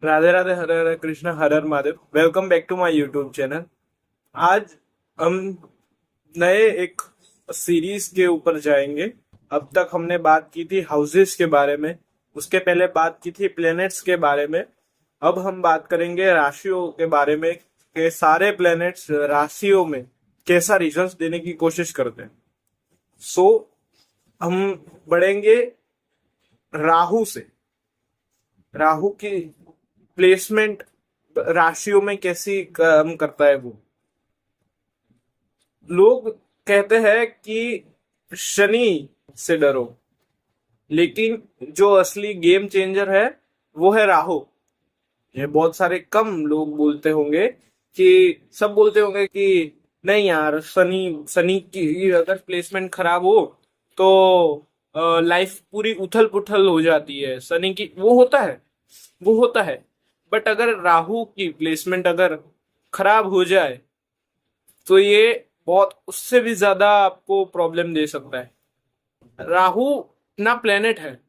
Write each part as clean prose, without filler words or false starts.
Radhe Radhe, Hare Hare Krishna, Har Har Mahadev. Welcome back to my YouTube channel. आज हम नए एक सीरीज के ऊपर जाएंगे। अब तक हमने बात की थी हाउसेस के बारे में, उसके पहले बात की थी प्लैनेट्स के बारे में। अब हम बात करेंगे राशियों के बारे में कि सारे प्लैनेट्स राशियों में कैसा रिजल्ट देने की कोशिश करते हैं। सो हम बढ़ेंगे राहु से। राहु की प्लेसमेंट राशियों में कैसी काम करता है वो। लोग कहते हैं कि शनि से डरो, लेकिन जो असली गेम चेंजर है वो है राहु। ये बहुत सारे कम लोग बोलते होंगे कि सब बोलते होंगे कि नहीं यार, शनि शनि की अगर प्लेसमेंट खराब हो तो लाइफ पूरी उथल पुथल हो जाती है। शनि की वो होता है। बट अगर राहु की प्लेसमेंट अगर खराब हो जाए तो ये बहुत उससे भी ज्यादा आपको प्रॉब्लम दे सकता है। राहु ना प्लेनेट है,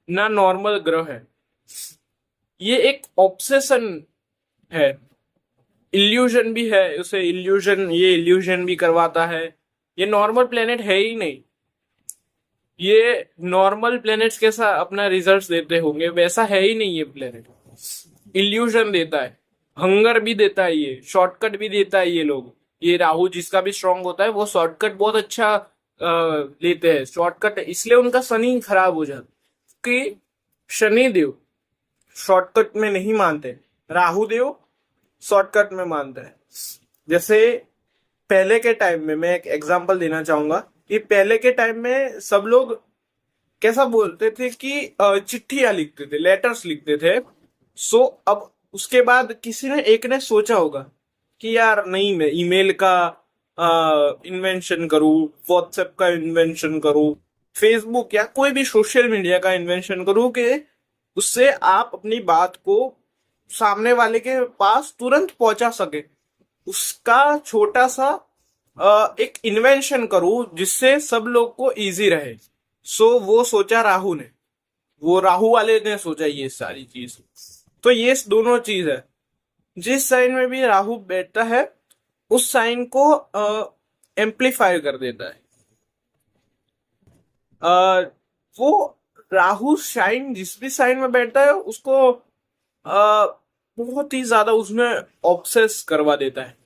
ना नॉर्मल ग्रह है। ये एक ऑब्सेशन है। इल्यूजन भी है उसे, इल्यूजन भी करवाता है। ये नॉर्मल प्लेनेट है ही नहीं। ये नॉर्मल प्लेनेट्स कैसा अपना रिजल्ट्स देते होंगे वैसा है ही नहीं ये प्लेनेट। इल्यूजन देता है, हंगर भी देता है, ये शॉर्टकट भी देता है। ये लोग, ये राहु जिसका भी स्ट्रांग होता है वो शॉर्टकट बहुत अच्छा लेते हैं। शॉर्टकट इसलिए उनका शनि खराब हो जाता कि शनि देव शॉर्टकट में नहीं मानते, राहु देव शॉर्टकट में मानते हैं। जैसे पहले के टाइम में मैं एक एग्जांपल देना चाहूंगा कि पहले के टाइम में सब लोग कैसा बोलते थे कि चिट्ठियां लिखते थे, लेटर्स लिखते थे। सो अब उसके बाद किसी ने एक ने सोचा होगा कि यार नहीं, मैं ईमेल का इन्वेंशन करूं, व्हाट्सएप का इन्वेंशन करूं, फेसबुक या कोई भी सोशल मीडिया का इन्वेंशन करूं कि उससे आप अपनी बात को सामने वाले के पास तुरंत पहुंचा सके। उसका छोटा सा एक इन्वेंशन करूं जिससे सब लोग को इजी रहे। सो वो सोचा राहु ने, वो राहु वाले ने सोचा ये सारी चीज। तो ये दोनों चीज है। जिस साइन में भी राहु बैठता है उस साइन को एम्पलीफाई कर देता है। वो राहु साइन जिस भी साइन में बैठता है उसको बहुत ही ज्यादा उसमें ऑब्सेस करवा देता है।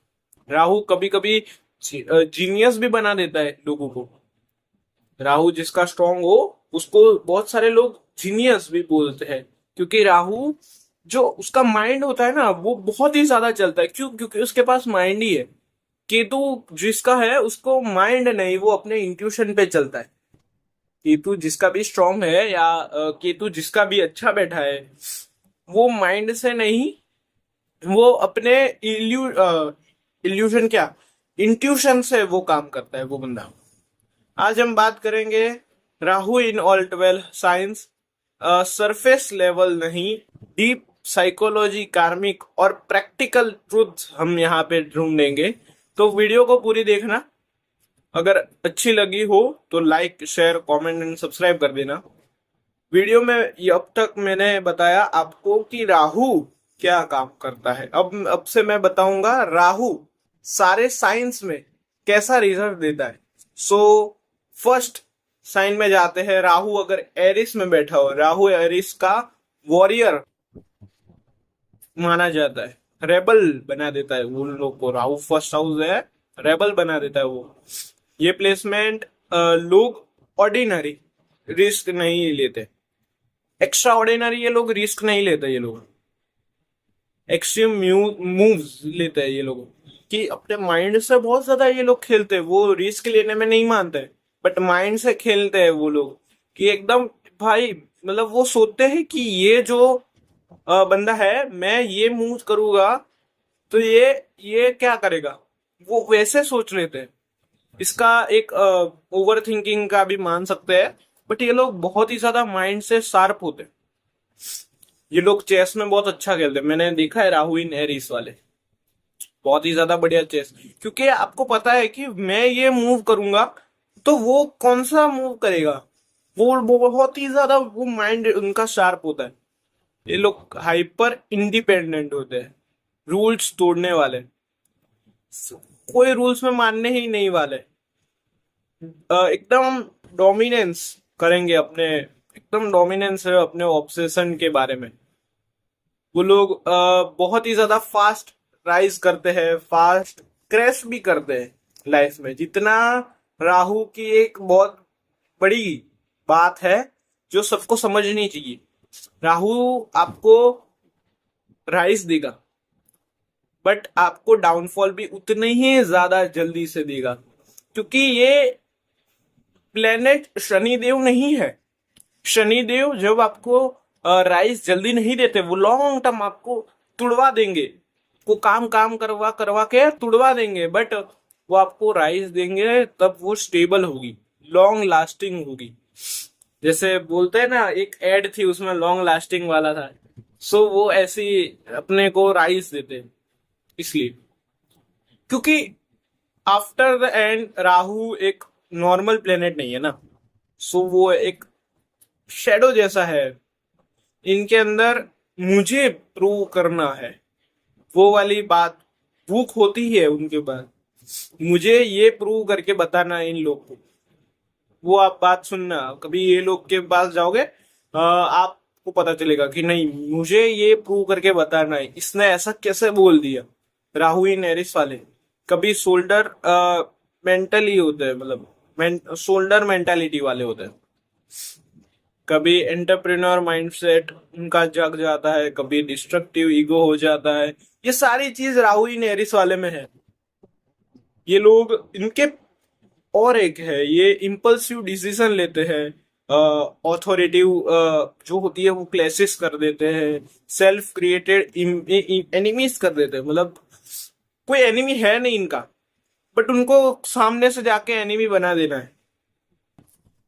राहु कभी कभी जीनियस भी बना देता है लोगों को। राहु जिसका स्ट्रांग हो उसको बहुत सारे लोग जीनियस भी बोलते हैं, क्योंकि राहु जो उसका माइंड होता है ना वो बहुत ही ज्यादा चलता है। क्यों? क्योंकि उसके पास माइंड ही है। केतु जिसका है उसको माइंड नहीं, वो अपने इंट्यूशन पे चलता है। केतु जिसका भी स्ट्रांग है या केतु जिसका भी अच्छा बैठा है वो माइंड से नहीं, वो अपने इल्यूजन क्या, इंट्यूशन से वो काम करता है वो बंदा। आज हम बात करेंगे Rahu in all 12 science. Surface level नहीं, डीप साइकोलॉजी, कार्मिक और प्रैक्टिकल ट्रूथ हम यहाँ पे ढूंढेंगे। तो वीडियो को पूरी देखना। अगर अच्छी लगी हो तो like, share, comment and subscribe कर देना। वीडियो में ये अब तक मैंने बताया आपको कि राहु क्या काम करता है। अब से मैं बताऊंगा राहु सारे साइंस में कैसा रिजल्ट देता है। सो फर्स्ट साइन में जाते हैं। राहु अगर एरिस में बैठा हो, राहु एरिस का वॉरियर माना जाता है, रेबल बना देता है उन लोग को। राहु फर्स्ट हाउस है, रेबल बना देता है वो। ये प्लेसमेंट लोग ऑर्डिनरी रिस्क नहीं लेते, एक्स्ट्रा ऑर्डिनरी ये लोग रिस्क नहीं लेते। ये लोग एक्सट्रीम मूव्स लेते हैं। ये लोग कि अपने माइंड से बहुत ज्यादा ये लोग खेलते हैं। वो रिस्क लेने में नहीं मानते, बट माइंड से खेलते हैं वो लोग कि एकदम भाई, मतलब वो सोचते हैं कि ये जो बंदा है, मैं ये मूव करूंगा तो ये क्या करेगा, वो वैसे सोच लेते हैं। इसका एक ओवर थिंकिंग का भी मान सकते हैं। बट ये लोग बहुत ही ज्यादा माइंड से शार्प होते हैं। ये लोग चेस में बहुत अच्छा खेलते हैं। मैंने देखा है राहु इन एरिस वाले बहुत ही ज्यादा बढ़िया चेस, क्योंकि आपको पता है कि मैं ये मूव करूंगा तो वो कौन सा मूव करेगा। वो बहुत ही ज्यादा वो माइंड उनका शार्प होता है। ये लोग हाइपर इंडिपेंडेंट होते हैं, रूल्स तोड़ने वाले, कोई रूल्स में मानने ही नहीं वाले, एकदम डोमिनेंस करेंगे अपने, एकदम डोमिनेंस है अपने ऑब्सेशन के बारे में। वो लोग बहुत ही ज्यादा फास्ट राइज करते हैं, फास्ट क्रैश भी करते हैं लाइफ में। जितना राहु की एक बहुत बड़ी बात है जो सबको समझनी चाहिए, राहु आपको राइज देगा बट आपको डाउनफॉल भी उतने ही ज्यादा जल्दी से देगा, क्योंकि ये प्लेनेट शनिदेव नहीं है। शनिदेव जब आपको राइज जल्दी नहीं देते, वो लॉन्ग टर्म आपको तुड़वा देंगे, वो काम काम करवा करवा के तुड़वा देंगे, बट वो आपको राइज देंगे तब वो स्टेबल होगी, लॉन्ग लास्टिंग होगी। जैसे बोलते हैं ना, एक एड थी उसमें लॉन्ग लास्टिंग वाला था, सो वो ऐसी अपने को राइज देते हैं। इसलिए क्योंकि आफ्टर द एंड राहु एक नॉर्मल प्लेनेट नहीं है ना, सो वो एक शेडो जैसा है। इनके अंदर मुझे प्रूव करना है, वो वाली बात भूख होती है उनके पास, मुझे ये प्रूव करके बताना है इन लोग को। वो आप बात सुनना, कभी ये लोग के पास जाओगे आपको पता चलेगा कि नहीं, मुझे ये प्रूव करके बताना है इसने ऐसा कैसे बोल दिया। राहु इन एरिस वाले कभी शोल्डर मेंटली होते हैं, मतलब शोल्डर मेंटालिटी वाले होते हैं। कभी एंटरप्रेन्योर माइंडसेट उनका जग जाता है, कभी डिस्ट्रक्टिव ईगो हो जाता है। ये सारी चीज राहु इन एरिस वाले में है। ये लोग इनके और एक है, ये इम्पल्सिव डिसीजन लेते हैं, ऑथोरिटिव जो होती है वो क्लैशेस कर देते हैं, सेल्फ क्रिएटेड एनिमीज कर देते हैं। मतलब कोई एनिमी है नहीं इनका, बट उनको सामने से जाके एनिमी बना देना है।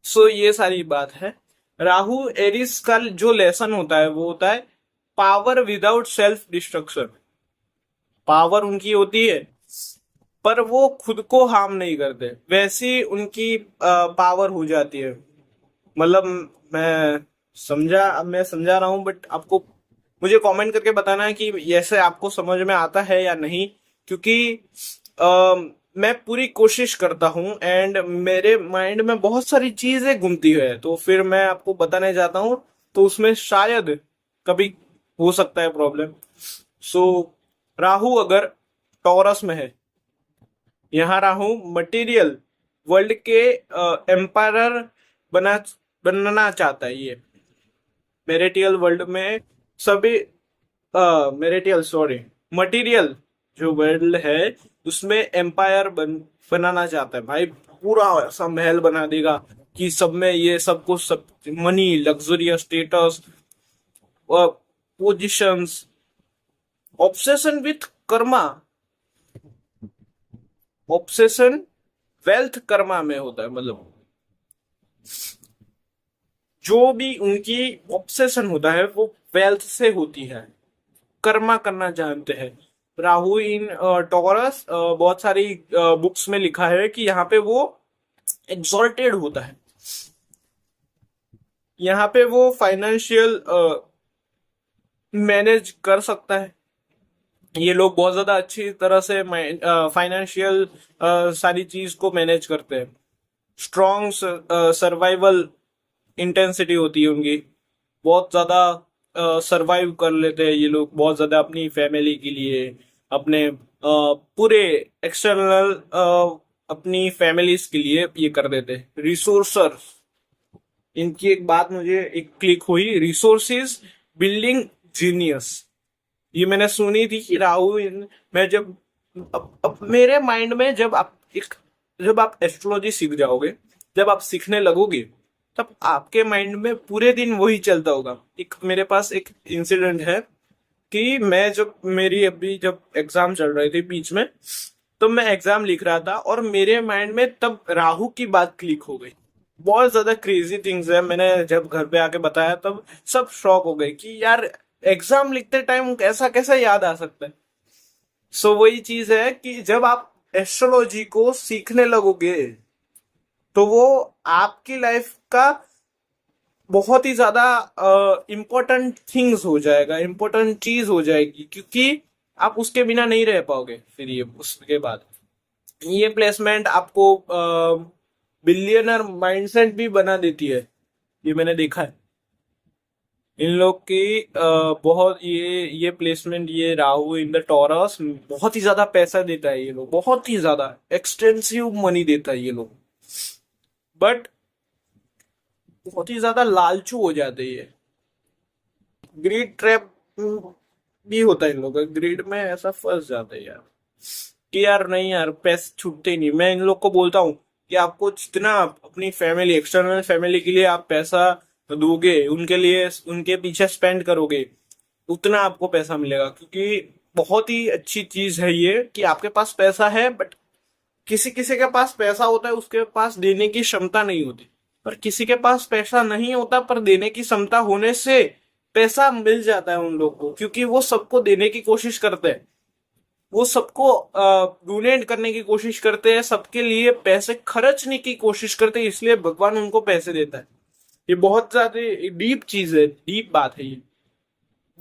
सो ये सारी बात है। राहु एरिस का जो लेसन होता है वो होता है power without self destruction. Power उनकी होती है पर वो खुद को हार्म नहीं करते, वैसी उनकी पावर हो जाती है। मतलब मैं समझा रहा हूँ, बट आपको मुझे कमेंट करके बताना है कि ऐसे आपको समझ में आता है या नहीं, क्योंकि मैं पूरी कोशिश करता हूँ एंड मेरे माइंड में बहुत सारी चीजें घूमती है, तो फिर मैं आपको बताने जाता हूँ तो उसमें शायद कभी हो सकता है प्रॉब्लम। सो राहु अगर टॉरस में है, यहाँ राहु मटेरियल वर्ल्ड के एम्पायर बना बनना चाहता है। ये मेरेटियल वर्ल्ड में सभी मेरेटियल सॉरी मटेरियल जो वर्ल्ड है उसमें एम्पायर बनाना चाहता है भाई। पूरा ऐसा महल बना देगा कि सब में ये सब कुछ, सब money, luxurious, status, positions, obsession with Karma. Obsession wealth Karma में होता है, मतलब जो भी उनकी ऑब्सेशन होता है वो वेल्थ से होती है, कर्मा करना जानते हैं। राहु इन टॉरस बहुत सारी बुक्स में लिखा है कि यहाँ पे वो एग्जॉल्टेड होता है, यहाँ पे वो फाइनेंशियल मैनेज कर सकता है। ये लोग बहुत ज्यादा अच्छी तरह से फाइनेंशियल सारी चीज को मैनेज करते हैं। स्ट्रॉन्ग सर्वाइवल इंटेंसिटी होती है उनकी, बहुत ज्यादा सरवाइव कर लेते हैं ये लोग, बहुत ज्यादा अपनी फैमिली के लिए, अपने पूरे एक्सटर्नल अपनी फैमिलीज के लिए ये कर देते हैं। रिसोर्सर, इनकी एक बात मुझे एक क्लिक हुई, रिसोर्सेज बिल्डिंग जीनियस। ये मैंने सुनी थी कि राहु मैं जब अब मेरे माइंड में जब आप एस्ट्रोलॉजी सीख जाओगे, जब आप सीखने लगोगे, तब आपके माइंड में पूरे दिन वही चलता होगा। एक मेरे पास एक इंसिडेंट है कि मैं जब एग्जाम चल रहे थे बीच में, तो मैं एग्जाम लिख रहा था और मेरे माइंड में तब राहु की बात क्लिक हो गई। बहुत ज्यादा क्रेजी थिंग्स है, मैंने जब घर पे आके बताया तब सब शॉक हो गए कि यार एग्जाम लिखते टाइम ऐसा कैसा याद आ सकता है। सो वही चीज है कि जब आप एस्ट्रोलॉजी को सीखने लगोगे तो वो आपकी लाइफ का बहुत ही ज्यादा इम्पोर्टेंट थिंग्स हो जाएगा, इम्पोर्टेंट चीज हो जाएगी, क्योंकि आप उसके बिना नहीं रह पाओगे। फिर ये उसके बाद ये प्लेसमेंट आपको बिलियनर माइंडसेट भी बना देती है, ये मैंने देखा है। इन लोग की बहुत ये प्लेसमेंट, ये राहु इन द टॉरस बहुत ही ज्यादा पैसा देता है, ये लोग बहुत ही ज्यादा एक्सटेंसिव मनी देता है ये लोग। बट बहुत ही ज्यादा लालचू हो जाते हैं ये। ग्रीड ट्रैप भी होता है इन लोगों का, ग्रीड में ऐसा फंस जाते हैं यार कि यार नहीं यार, पैसे छूटते ही नहीं। मैं इन लोग को बोलता हूँ कि आपको जितना अपनी फैमिली, एक्सटर्नल फैमिली के लिए आप पैसा दोगे, उनके लिए उनके पीछे स्पेंड करोगे, उतना आपको पैसा मिलेगा। क्योंकि बहुत ही अच्छी चीज है ये कि आपके पास पैसा है, बट किसी किसी के पास पैसा होता है, उसके पास देने की क्षमता नहीं होती। पर किसी के पास पैसा नहीं होता, पर देने की क्षमता होने से पैसा मिल जाता है उन लोग को, क्योंकि वो सबको देने की कोशिश करते हैं, वो सबको डोनेट करने की कोशिश करते हैं, सबके लिए पैसे खर्चने की कोशिश करते हैं, इसलिए भगवान उनको पैसे देता है। ये बहुत ज्यादा डीप चीज है, डीप बात है ये।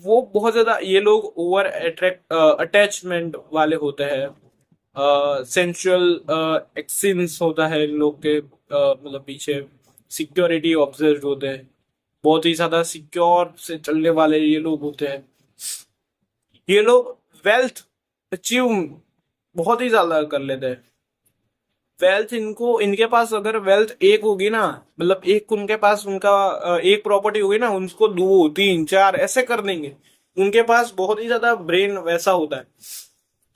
वो बहुत ज्यादा, ये लोग ओवर अटैचमेंट वाले होते हैं, सेंसुअल एक्सिंस होता है इन लोग के मतलब पीछे, सिक्योरिटी ऑब्सेस्ड होते हैं, बहुत ही ज्यादा सिक्योर से चलने वाले ये लोग होते हैं। ये लोग वेल्थ अचीव बहुत ही ज्यादा कर लेते हैं। वेल्थ इनको, इनके पास अगर वेल्थ एक होगी ना, मतलब एक उनके पास उनका एक प्रॉपर्टी होगी ना, उनको दो तीन चार ऐसे कर देंगे। उनके पास बहुत ही ज्यादा ब्रेन वैसा होता है।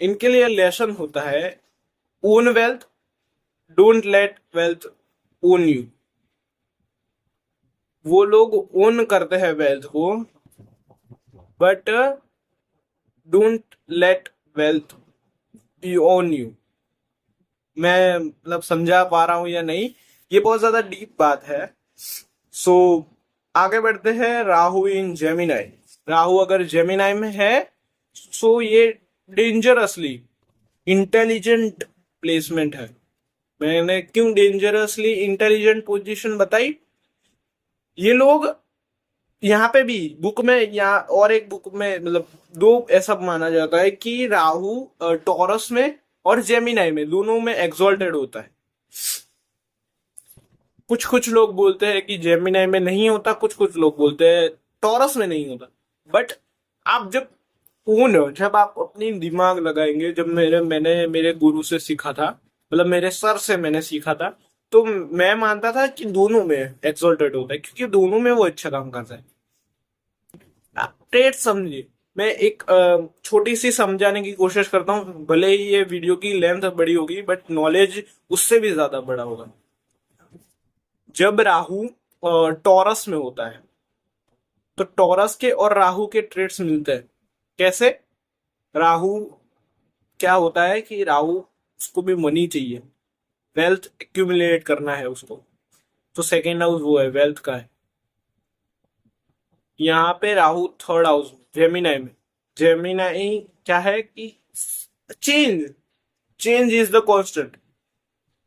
इनके लिए लेसन होता है, own wealth, don't let wealth own you. वो लोग ओन करते हैं वेल्थ को, but don't let wealth own you. मैं मतलब समझा पा रहा हूं या नहीं, ये बहुत ज्यादा डीप बात है। सो आगे बढ़ते हैं। राहु इन जेमिनाई, राहु अगर जेमिनाई में है, सो ये डेंजरसली इंटेलिजेंट प्लेसमेंट है। मैंने क्यों डेंजरसली इंटेलिजेंट पोजीशन बताई? ये लोग यहाँ पे भी बुक में, या और एक बुक में, मतलब दो ऐसा माना जाता है कि राहु टॉरस में और जेमिनाई में, दोनों में एक्सॉल्टेड होता है। कुछ कुछ लोग बोलते हैं कि जेमिनाई में नहीं होता, कुछ कुछ लोग बोलते हैं टॉरस में नहीं होता। बट आप जब जब आप अपनी दिमाग लगाएंगे, जब मैंने मेरे गुरु से सीखा था, मतलब मेरे सर से मैंने सीखा था, तो मैं मानता था कि दोनों में एक्सॉल्टेड होता है, क्योंकि दोनों में वो अच्छा काम करता है। आप ट्रेड समझिए। मैं एक छोटी सी समझाने की कोशिश करता हूँ, भले ही ये वीडियो की लेंथ बड़ी होगी, बट नॉलेज उससे भी ज्यादा बड़ा होगा। जब राहु टॉरस में होता है, तो टॉरस के और राहु के ट्रेड्स मिलते हैं। कैसे? राहु, क्या होता है कि राहु, उसको भी मनी चाहिए, वेल्थ एक्यूमुलेट करना है उसको, तो सेकेंड हाउस वो है, वेल्थ का है। यहाँ पे राहु थर्ड हाउस जेमिनाई में। जेमिनाई क्या है कि change, change is the constant.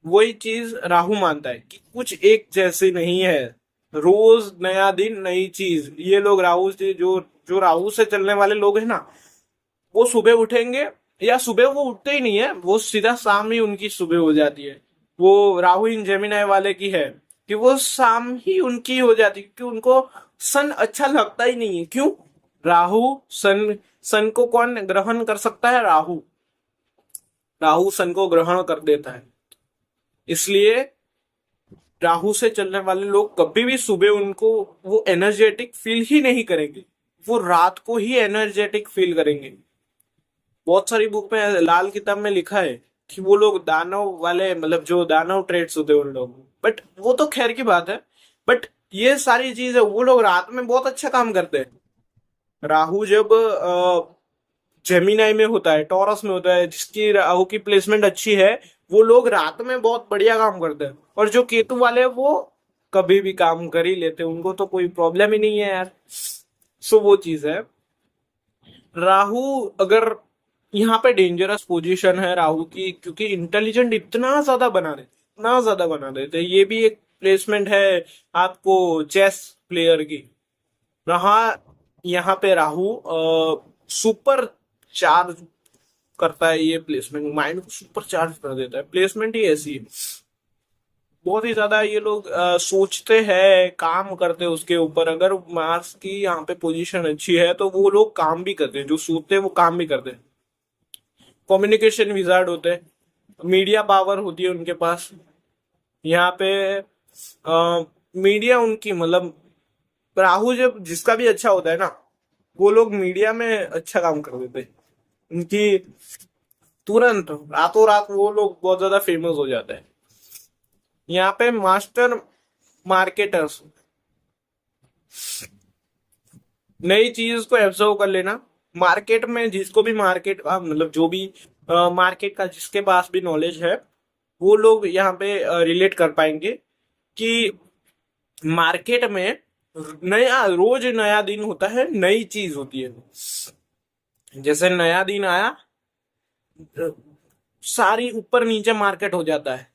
वही चीज राहु मानता है कि कुछ एक जैसे नहीं है, रोज नया दिन नई चीज। ये लोग राहु से, जो जो राहु से चलने वाले लोग हैं ना, वो सुबह उठेंगे, या सुबह वो उठते ही नहीं है, वो सीधा शाम ही उनकी सुबह हो जाती है। वो राहु इन जेमिनाई वाले की है कि वो शाम ही उनकी हो जाती है, क्योंकि उनको सन अच्छा लगता ही नहीं है। क्यों? राहु, सन, सन को कौन ग्रहण कर सकता है? राहु, राहु सन को ग्रहण कर देता है। इसलिए राहु से चलने वाले लोग कभी भी सुबह उनको वो एनर्जेटिक फील ही नहीं करेंगे, वो रात को ही एनर्जेटिक फील करेंगे। बहुत सारी बुक में, लाल किताब में लिखा है कि वो लोग दानव वाले, मतलब जो दानव ट्रेड्स होते हैं उन लोग, बट वो तो खैर की बात है। बट ये सारी चीज है, वो लोग रात में बहुत अच्छा काम करते हैं। राहु जब जेमिनाई में होता है, टॉरस में होता है, जिसकी राहु की प्लेसमेंट अच्छी है, वो लोग रात में बहुत बढ़िया काम करते हैं। और जो केतु वाले, वो कभी भी काम कर ही लेते हैं, उनको तो कोई प्रॉब्लम ही नहीं है यार। सो वो चीज है। राहु अगर यहाँ पे डेंजरस पोजीशन है राहु की, क्योंकि इंटेलिजेंट इतना ज्यादा बना देते, इतना ज्यादा बना देते, ये भी एक प्लेसमेंट है आपको चेस प्लेयर की। रहा यहाँ पे राहु सुपर चार्ज करता है, ये प्लेसमेंट माइंड को सुपर चार्ज कर देता है, प्लेसमेंट ही ऐसी है। बहुत ही ज्यादा ये लोग सोचते हैं, काम करते हैं उसके ऊपर। अगर मार्स की यहाँ पे पोजीशन अच्छी है तो वो लोग काम भी करते हैं, जो सोचते हैं वो काम भी करते हैं। कम्युनिकेशन विजार्ड होते हैं, मीडिया पावर होती है उनके पास। यहाँ पे मीडिया उनकी मतलब राहु जब जिसका भी अच्छा होता है ना, वो लोग मीडिया में अच्छा काम कर देते हैं। उनकी तुरंत रातों रात वो लोग बहुत ज्यादा फेमस हो जाते हैं। यहाँ पे मास्टर मार्केटर्स, नई चीज को एब्जर्व कर लेना। मार्केट में जिसको भी मार्केट मतलब जो भी मार्केट का जिसके पास भी नॉलेज है, वो लोग यहाँ पे रिलेट कर पाएंगे कि मार्केट में नया रोज नया दिन होता है, नई चीज होती है। जैसे नया दिन आया, सारी ऊपर नीचे मार्केट हो जाता है,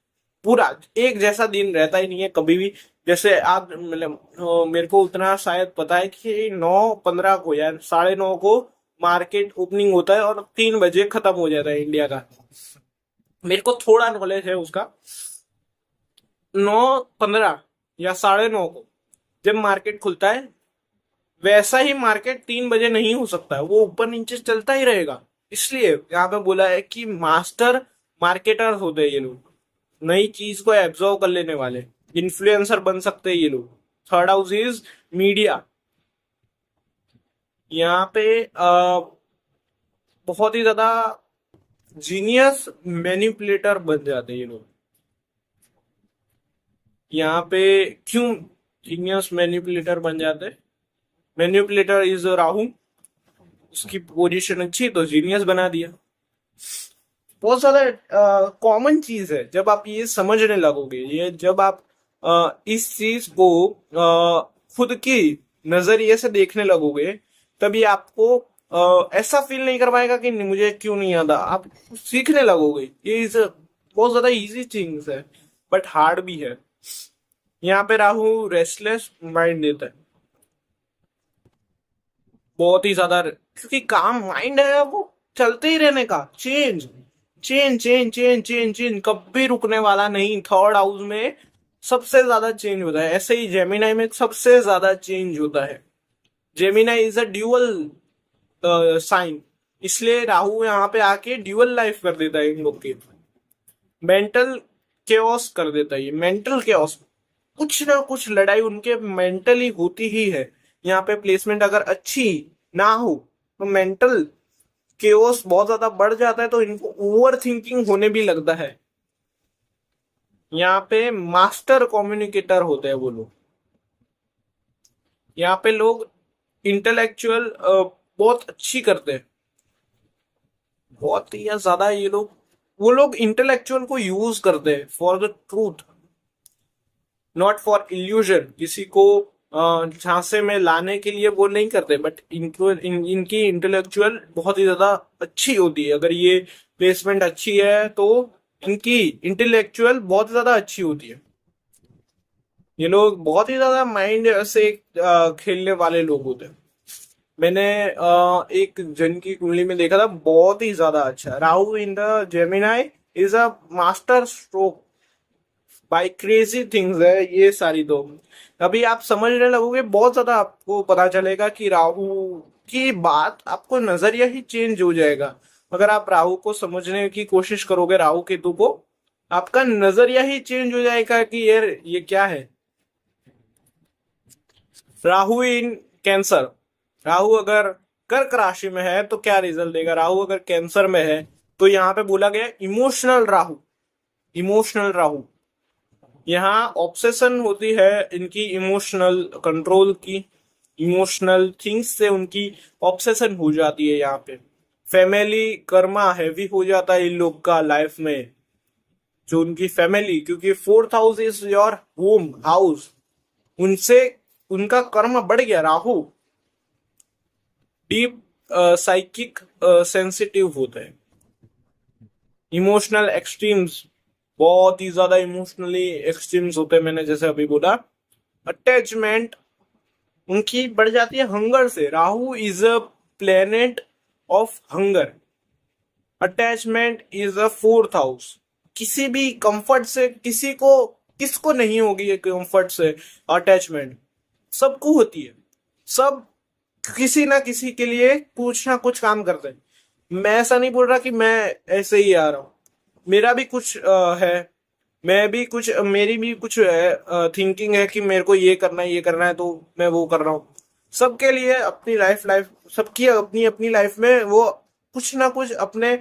पूरा एक जैसा दिन रहता ही नहीं है कभी भी। जैसे आप मतलब मेरे को उतना शायद पता है कि 9:15 को या 9:30 को मार्केट ओपनिंग होता है और 3 बजे खत्म हो जाता है इंडिया का। मेरे को थोड़ा नॉलेज है उसका। 9:15 या 9:30 को जब मार्केट खुलता है, वैसा ही मार्केट 3 बजे नहीं हो सकता है, वो ऊपर नीचे चलता ही रहेगा। इसलिए यहाँ पे बोला है कि मास्टर मार्केटर होते हैं ये लोग, नई चीज को एब्जॉर्व कर लेने वाले, इन्फ्लुएंसर बन सकते हैं ये लोग। Third house is media. यहाँ पे बहुत ही ज्यादा जीनियस मैनिपुलेटर बन जाते हैं ये लोग। यहाँ पे क्यों जीनियस मैनिपुलेटर बन जाते हैं? मैनिपुलेटर इज राहु, उसकी पोजीशन अच्छी तो जीनियस बना दिया। बहुत ज्यादा कॉमन चीज है। जब आप ये समझने लगोगे, ये जब आप इस चीज को खुद की नजरिए से देखने लगोगे, तभी आपको ऐसा फील नहीं कर पाएगा कि मुझे क्यों नहीं आता। आप सीखने लगोगे। ये बहुत ज्यादा इजी थिंग्स है, बट हार्ड भी है। यहाँ पे राहु रेस्टलेस माइंड देता है, बहुत ही ज्यादा, क्योंकि काम माइंड है वो चलते ही रहने का। Change change change change change change कभी रुकने वाला नहीं। थर्ड हाउस में सबसे ज्यादा चेंज होता है, ऐसे ही जेमिनाई में सबसे ज्यादा चेंज होता है। Gemini is a dual sign, इसलिए राहु यहाँ पे आके ड्यूअल लाइफ कर देता है इन लोग की। मेंटल केओस कर देता है ये, मेंटल केओस। कुछ ना कुछ लड़ाई उनके मेंटली होती ही है। यहाँ पे प्लेसमेंट अगर अच्छी ना हो तो मेंटल केओस बहुत ज्यादा बढ़ जाता है, तो इनको ओवर थिंकिंग होने भी लगता है। यहाँ पे मास्टर कम्युनिकेटर होते हैं वो लोग। यहाँ पे लोग इंटेलेक्चुअल बहुत अच्छी करते हैं, बहुत ही ज्यादा। ये लोग वो लोग इंटेलेक्चुअल को यूज करते हैं for the truth, not for illusion. किसी को झांसे में लाने के लिए वो नहीं करते, बट इनकी इंटेलेक्चुअल बहुत ही ज्यादा अच्छी होती है। अगर ये प्लेसमेंट अच्छी है तो इनकी इंटेलेक्चुअल बहुत ज्यादा अच्छी होती है। ये लोग बहुत ही ज्यादा माइंड से खेलने वाले लोग होते हैं। मैंने एक जन की कुंडली में देखा था, बहुत ही ज्यादा अच्छा। Rahu in the Gemini is a master stroke bye crazy things है ये सारी। तो अभी आप समझने लगोगे, बहुत ज्यादा आपको पता चलेगा कि राहु की बात, आपको नजरिया ही चेंज हो जाएगा। अगर आप राहु को समझने की कोशिश करोगे, राहु केतु को, आपका नजरिया ही चेंज हो जाएगा कि यार ये क्या है। राहु इन कैंसर, राहु अगर कर्क राशि में है तो क्या रिजल्ट देगा? राहु अगर कैंसर में है तो यहाँ पे बोला गया इमोशनल राहु। इमोशनल राहु, यहाँ ऑब्सेशन होती है इनकी इमोशनल कंट्रोल की, इमोशनल थिंग्स से उनकी ऑब्सेशन हो जाती है। यहाँ पे फैमिली कर्मा हैवी हो जाता है इन लोग का लाइफ में। जो उनकी फैमिली, क्योंकि 4th house is your home house, उनसे उनका कर्म बढ़ गया। राहु डीप साइकिक सेंसिटिव होते हैं, इमोशनल एक्सट्रीम्स बहुत ही ज्यादा इमोशनली एक्सट्रीम्स होते हैं, मैंने जैसे अभी बोला। अटैचमेंट उनकी बढ़ जाती है हंगर से। Rahu is a planet of hunger. Attachment is a fourth house. किसी भी कंफर्ट से किसको नहीं होगी ये कंफर्ट से अटैचमेंट? सबको होती है। सब किसी ना किसी के लिए कुछ ना कुछ काम करते हैं। मैं ऐसा नहीं बोल रहा कि मैं ऐसे ही आ रहा हूँ। मेरा भी कुछ है। मैं भी कुछ मेरी भी कुछ थिंकिंग है कि मेरे को ये करना है तो मैं वो कर रहा हूँ। सबके लिए अपनी लाइफ सबकी अपनी अपनी लाइफ में वो कुछ ना कुछ अपने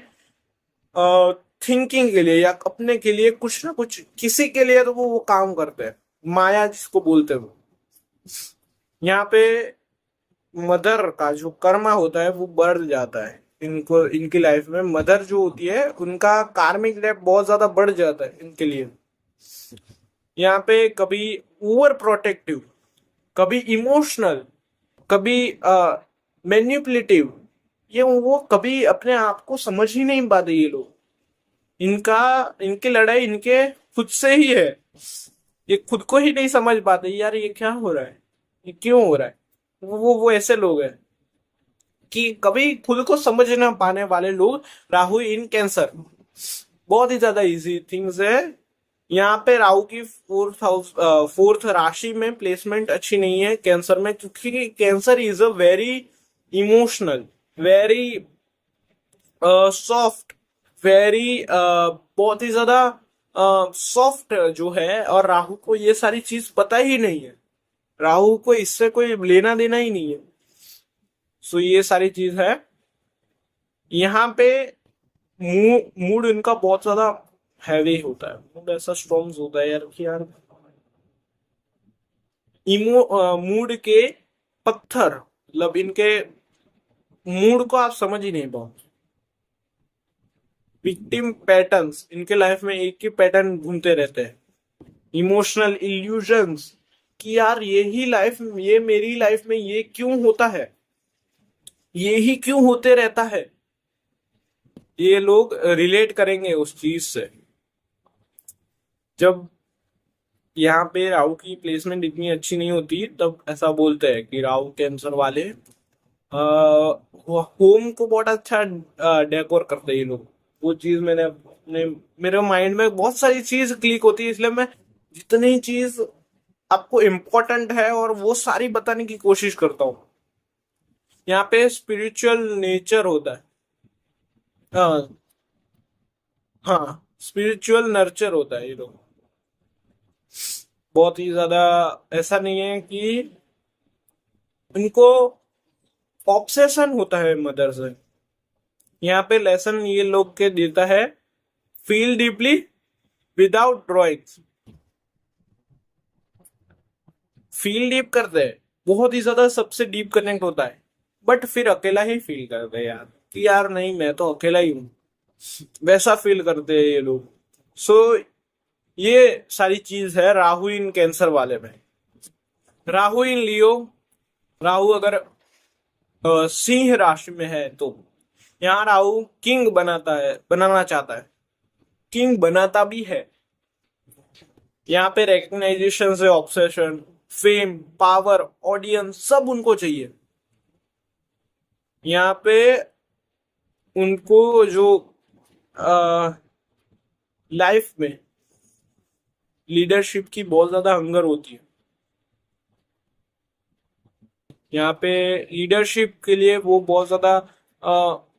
थिंकिंग के लिए या अपने के लिए कुछ ना कुछ किसी के लिए तो वो काम करते हैं। माया जिसको बोलते हैं वो। यहाँ पे मदर का जो कर्मा होता है वो बढ़ जाता है। इनको इनकी लाइफ में मदर जो होती है उनका कार्मिक डेट बहुत ज्यादा बढ़ जाता है इनके लिए। यहाँ पे कभी ओवर प्रोटेक्टिव, कभी इमोशनल, कभी मैन्युपुलेटिव। ये वो कभी अपने आप को समझ ही नहीं पाते ये लोग। इनका इनकी लड़ाई इनके खुद से ही है। ये खुद को ही नहीं समझ पाते यार ये क्या हो रहा है, ये क्यों हो रहा है। वो ऐसे लोग हैं कि कभी खुद को समझ ना पाने वाले लोग। राहु इन कैंसर बहुत ही ज्यादा इजी थिंग्स है। यहाँ पे राहु की फोर्थ राशि में प्लेसमेंट अच्छी नहीं है कैंसर में, क्योंकि cancer is a very emotional, very soft, very बहुत ही ज्यादा सॉफ्ट जो है। और राहु को ये सारी चीज पता ही नहीं है। राहु को इससे कोई लेना देना ही नहीं है। सो ये सारी चीज है। यहाँ पे मूड इनका बहुत ज्यादा हैवी होता है। मूड ऐसा स्ट्रॉन्ग होता है यार कि यार मूड के पत्थर, मतलब इनके मूड को आप समझ ही नहीं पाओ। विक्टिम पैटर्न्स इनके लाइफ में एक ही पैटर्न घूमते रहते हैं। इमोशनल इल्यूजन्स कि यार यही लाइफ, ये मेरी लाइफ में ये क्यों होता है, ये ही क्यों होते रहता है। ये लोग रिलेट करेंगे उस चीज से। जब यहाँ पे राहु की प्लेसमेंट इतनी अच्छी नहीं होती तब ऐसा बोलते हैं कि राहु कैंसर वाले होम को बहुत अच्छा डेकोर करते हैं ये लोग। वो चीज मैंने अपने मेरे माइंड में बहुत सारी चीज क्लिक होती है, इसलिए मैं जितनी चीज आपको इम्पोर्टेंट है और वो सारी बताने की कोशिश करता हूँ। यहाँ पे स्पिरिचुअल नेचर होता है। हाँ, हाँ, स्पिरिचुअल नर्चर होता है ये लोग। बहुत ही ज्यादा ऐसा नहीं है कि इनको ऑब्सेशन होता है मदर से। यहाँ पे लेसन ये लोग के देता है feel deeply without drawings. Feel deep करते हैं, बहुत ही ज्यादा सबसे डीप कनेक्ट होता है, बट फिर अकेला ही फील करते हैं यार कि यार नहीं मैं तो अकेला ही हूँ। वैसा फील करते हैं ये लोग। सो ये सारी चीज है राहु इन कैंसर वाले में। राहु इन लियो, राहु अगर सिंह राशि में है तो यहाँ राहु किंग बनाना चाहता है, किंग बनाता भी है। यहाँ पे रिकग्नाइजेशन से ऑब्सेशन, फेम, पावर, ऑडियंस सब उनको चाहिए। यहाँ पे उनको जो लाइफ में लीडरशिप की बहुत ज्यादा हंगर होती है। यहाँ पे लीडरशिप के लिए वो बहुत ज्यादा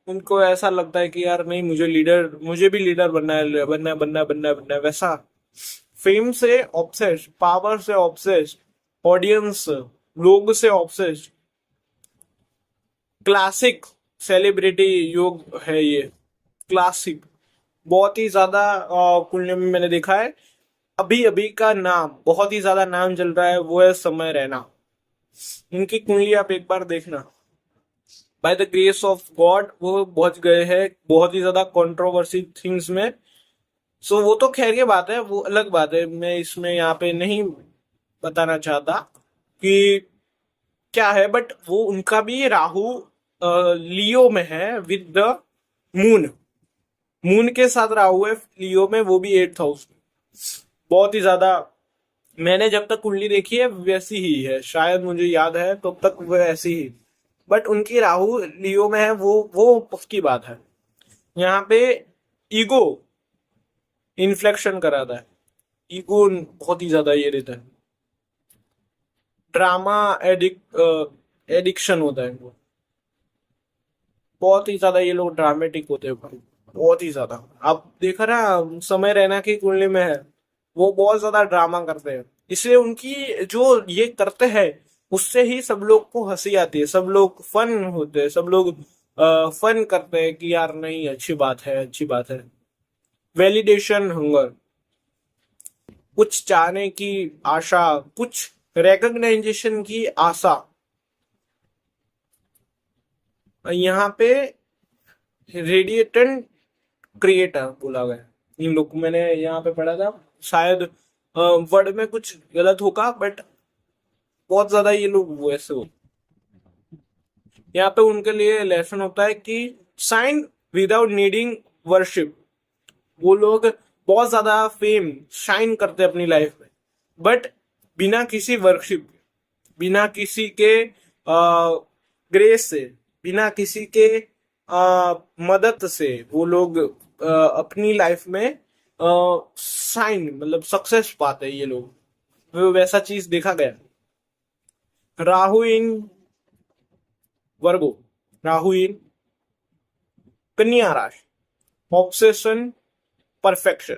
उनको ऐसा लगता है कि यार नहीं मुझे भी लीडर बनना है, बनना है, बनना है, बनना है, बनना है, वैसा। फेम से ऑब्सेस्ड, पावर से ऑब्सेस्ड, ऑडियंस लोग से ऑब्सेस्ड, क्लासिक सेलिब्रिटी योग है ये। क्लासिक बहुत ही ज्यादा कुंडली में मैंने देखा है। अभी अभी का नाम बहुत ही ज्यादा नाम चल रहा है वो है समय रैना। इनकी कुंडली आप एक बार देखना। Bye the grace of God वो पहुंच गए हैं बहुत ही ज्यादा कंट्रोवर्सी थिंग्स में। सो वो तो खैर की बात है, वो अलग बात है, मैं इसमें यहाँ पे नहीं बताना चाहता कि क्या है। बट वो उनका भी राहु लियो में है विद द मून। मून के साथ राहु है लियो में, वो भी 8th हाउस में। बहुत ही ज्यादा, मैंने जब तक कुंडली देखी है वैसी ही है, शायद मुझे याद है तब तक वो ऐसी ही। बट उनकी राहु लियो में है, वो पक्की बात है। यहाँ पे ईगो इन्फ्लेक्शन कराता है, ईगो बहुत ही ज्यादा ये रहता है, ड्रामा एडिक्शन होता है इनको, बहुत ही ज्यादा ये लोग ड्रामेटिक होते हैं भाई, बहुत ही ज्यादा। आप देखा ना, समय रैना की कुंडली में है, वो बहुत ज्यादा ड्रामा करते हैं, इसलिए उनकी जो ये करते हैं उससे ही सब लोग को हंसी आती है, सब लोग फन होते हैं, सब लोग फन करते हैं कि यार नहीं अच्छी बात है, अच्छी बात है। वैलिडेशन हंगर, कुछ चाहने की आशा, कुछ रिकग्नाइजेशन की आशा, यहाँ पे रेडिएटेंट क्रिएटर बोला गया इन लोग को। मैंने यहाँ पे पढ़ा था, शायद वर्ड में कुछ गलत होगा बट बहुत ज्यादा ये लोग वैसे हो। यहाँ पे उनके लिए लेसन होता है कि साइन विदाउट नीडिंग वर्शिप। वो लोग बहुत ज्यादा फेम शाइन करते हैं अपनी लाइफ में, बट बिना किसी वर्शिप, बिना किसी के ग्रेस से, बिना किसी के मदद से वो लोग अपनी लाइफ में साइन मतलब सक्सेस पाते हैं ये लोग। वो वैसा चीज देखा गया। राहु इन वर्गो, राहु इन कन्या राशि, ऑब्सेशन परफेक्शन,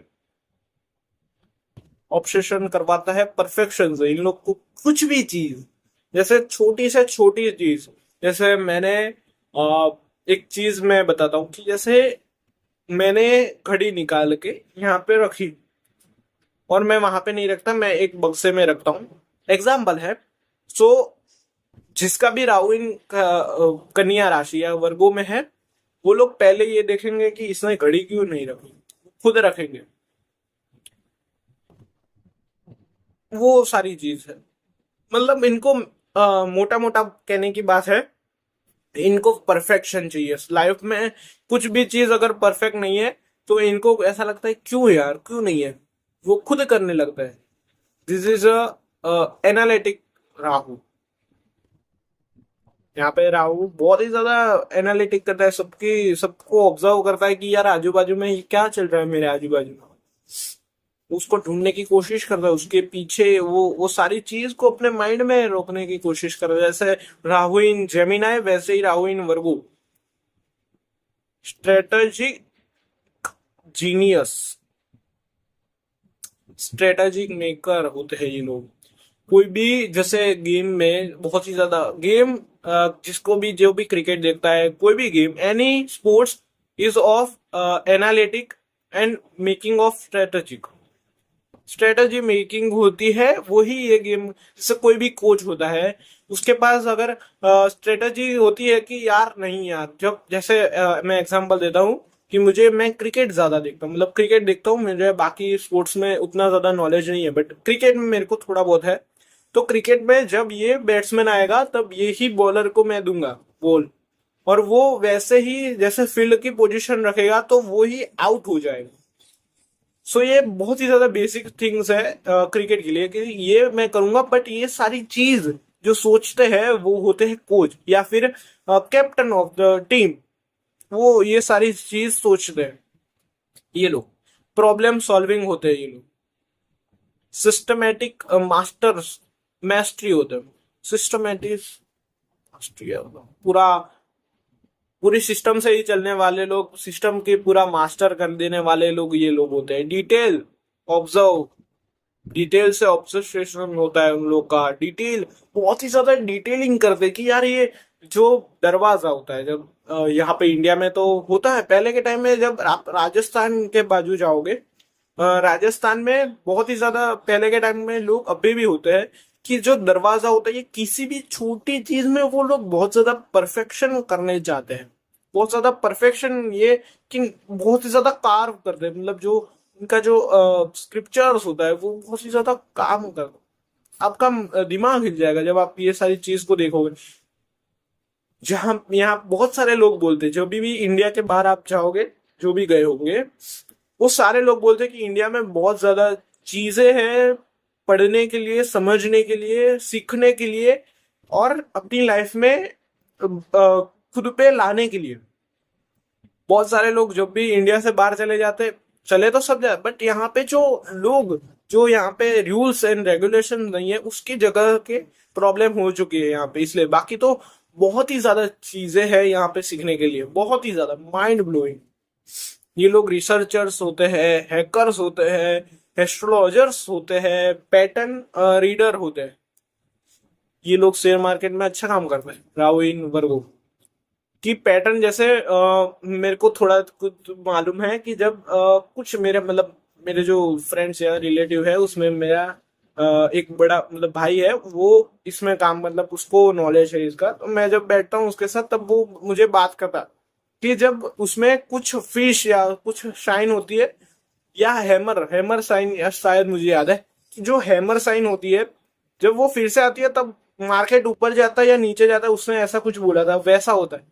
ऑब्सेशन करवाता है परफेक्शन से इन लोग को। कुछ भी चीज, जैसे छोटी से छोटी चीज, जैसे मैंने एक चीज मैं बताता हूँ कि जैसे मैंने घड़ी निकाल के यहाँ पे रखी और मैं वहां पे नहीं रखता, मैं एक बक्से में रखता हूँ, एग्जाम्पल है। सो जिसका भी राहु इन कन्या राशि या वर्गो में है, वो लोग पहले ये देखेंगे कि इसने घड़ी क्यों नहीं रखी, खुद रखेंगे, वो सारी चीज है। मतलब इनको मोटा मोटा कहने की बात है, इनको परफेक्शन चाहिए लाइफ में। कुछ भी चीज अगर परफेक्ट नहीं है तो इनको ऐसा लगता है क्यों यार, क्यों नहीं है, वो खुद करने लगता है। This is analytic Rahu. यहाँ पे राहु बहुत ही ज्यादा एनालिटिक करता है, सबकी सबको ऑब्जर्व करता है कि यार आजू बाजू में ये क्या चल रहा है, मेरे आजू बाजू में उसको ढूंढने की कोशिश कर रहा है, उसके पीछे वो सारी चीज को अपने माइंड में रोकने की कोशिश कर रहा है। जैसे राहु इन जेमिनाई, वैसे ही राहु इन वर्गो, स्ट्रेटेजिक जीनियस, स्ट्रेटेजिक मेकर होते हैं ये लोग। कोई भी जैसे गेम में बहुत ही ज्यादा गेम, जिसको भी जो भी क्रिकेट देखता है, कोई भी game, any sports is of analytic and making of strategic, strategy making होती है वही ये गेम। जैसे कोई भी कोच होता है, उसके पास अगर स्ट्रेटजी होती है कि यार नहीं यार, जब जैसे मैं एग्जांपल देता हूँ कि मैं क्रिकेट ज्यादा देखता हूँ, मतलब क्रिकेट देखता हूँ, मुझे बाकी स्पोर्ट्स में उतना ज्यादा नॉलेज नहीं है बट क्रिकेट में मेरे को थोड़ा बहुत है। तो क्रिकेट में जब ये बैट्समैन आएगा तब ये ही बॉलर को मैं दूंगा बॉल, और वो वैसे ही जैसे फील्ड की पोजीशन रखेगा तो वो ही आउट हो जाएगा। सो ये बहुत ही ज्यादा बेसिक थिंग्स है क्रिकेट के लिए कि ये मैं करूंगा, बट ये सारी चीज जो सोचते हैं वो होते हैं कोच या फिर कैप्टन ऑफ द टीम, वो ये सारी चीज सोचते हैं। ये लोग प्रॉब्लम सॉल्विंग होते हैं, ये लोग सिस्टमेटिक मास्टर्स, मैस्ट्री होते हैं, सिस्टमेटिक मास्टरी है, पूरा पूरी सिस्टम से ही चलने वाले लोग, सिस्टम के पूरा मास्टर कर देने वाले लोग ये लोग होते हैं। डिटेल ऑब्जर्व, डिटेल से ऑब्जर्वेशन होता है उन लोग का, डिटेल बहुत ही ज्यादा डिटेलिंग करते हैं कि यार ये जो दरवाजा होता है, जब यहाँ पे इंडिया में तो होता है, पहले के टाइम में जब आप राजस्थान के बाजू जाओगे, राजस्थान में बहुत ही ज्यादा पहले के टाइम में लोग अभी भी होते हैं कि जो दरवाजा होता है ये किसी भी छोटी चीज में वो लोग बहुत ज्यादा परफेक्शन करने चाहते हैं, बहुत ज्यादा परफेक्शन, ये कि बहुत ही ज्यादा कार्व करते हैं, मतलब जो इनका जो स्क्रिप्चर्स होता है वो बहुत ही ज्यादा काम करता है। आपका दिमाग हिल जाएगा जब आप ये सारी चीज को देखोगे। जहां यहाँ बहुत सारे लोग बोलते हैं, जब भी इंडिया के बाहर आप जाओगे जो भी गए होंगे, वो सारे लोग बोलते हैं कि इंडिया में बहुत ज्यादा चीजें हैं पढ़ने के लिए, समझने के लिए, सीखने के लिए और अपनी लाइफ में खुद पे लाने के लिए। बहुत सारे लोग जब भी इंडिया से बाहर चले जाते, चले तो सब जाते, बट यहाँ पे जो लोग, जो यहाँ पे रूल्स एंड रेगुलेशन नहीं है उसकी जगह के प्रॉब्लम हो चुकी है यहाँ पे। इसलिए बाकी तो बहुत ही ज्यादा चीजें हैं यहाँ पे सीखने के लिए, बहुत ही ज्यादा माइंड ब्लोइंग। ये लोग रिसर्चर्स होते हैं, हैकर्स होते हैं, एस्ट्रोलॉजर्स होते हैं, पैटर्न रीडर होते हैं। ये लोग शेयर मार्केट में अच्छा काम करते हैं, राव इन वर्गो की पैटर्न। जैसे मेरे को थोड़ा कुछ मालूम है कि जब कुछ मेरे मतलब मेरे जो फ्रेंड्स या रिलेटिव है उसमें मेरा एक बड़ा मतलब भाई है, वो इसमें काम मतलब उसको नॉलेज है इसका। तो मैं जब बैठता हूँ उसके साथ तब वो मुझे बात करता कि जब उसमें कुछ फिश या कुछ शाइन होती है, या हैमर हैमर साइन, या शायद मुझे याद है कि जो हैमर साइन होती है जब वो फिर से आती है तब मार्केट ऊपर जाता है या नीचे जाता है, उसने ऐसा कुछ बोला था, वैसा होता है।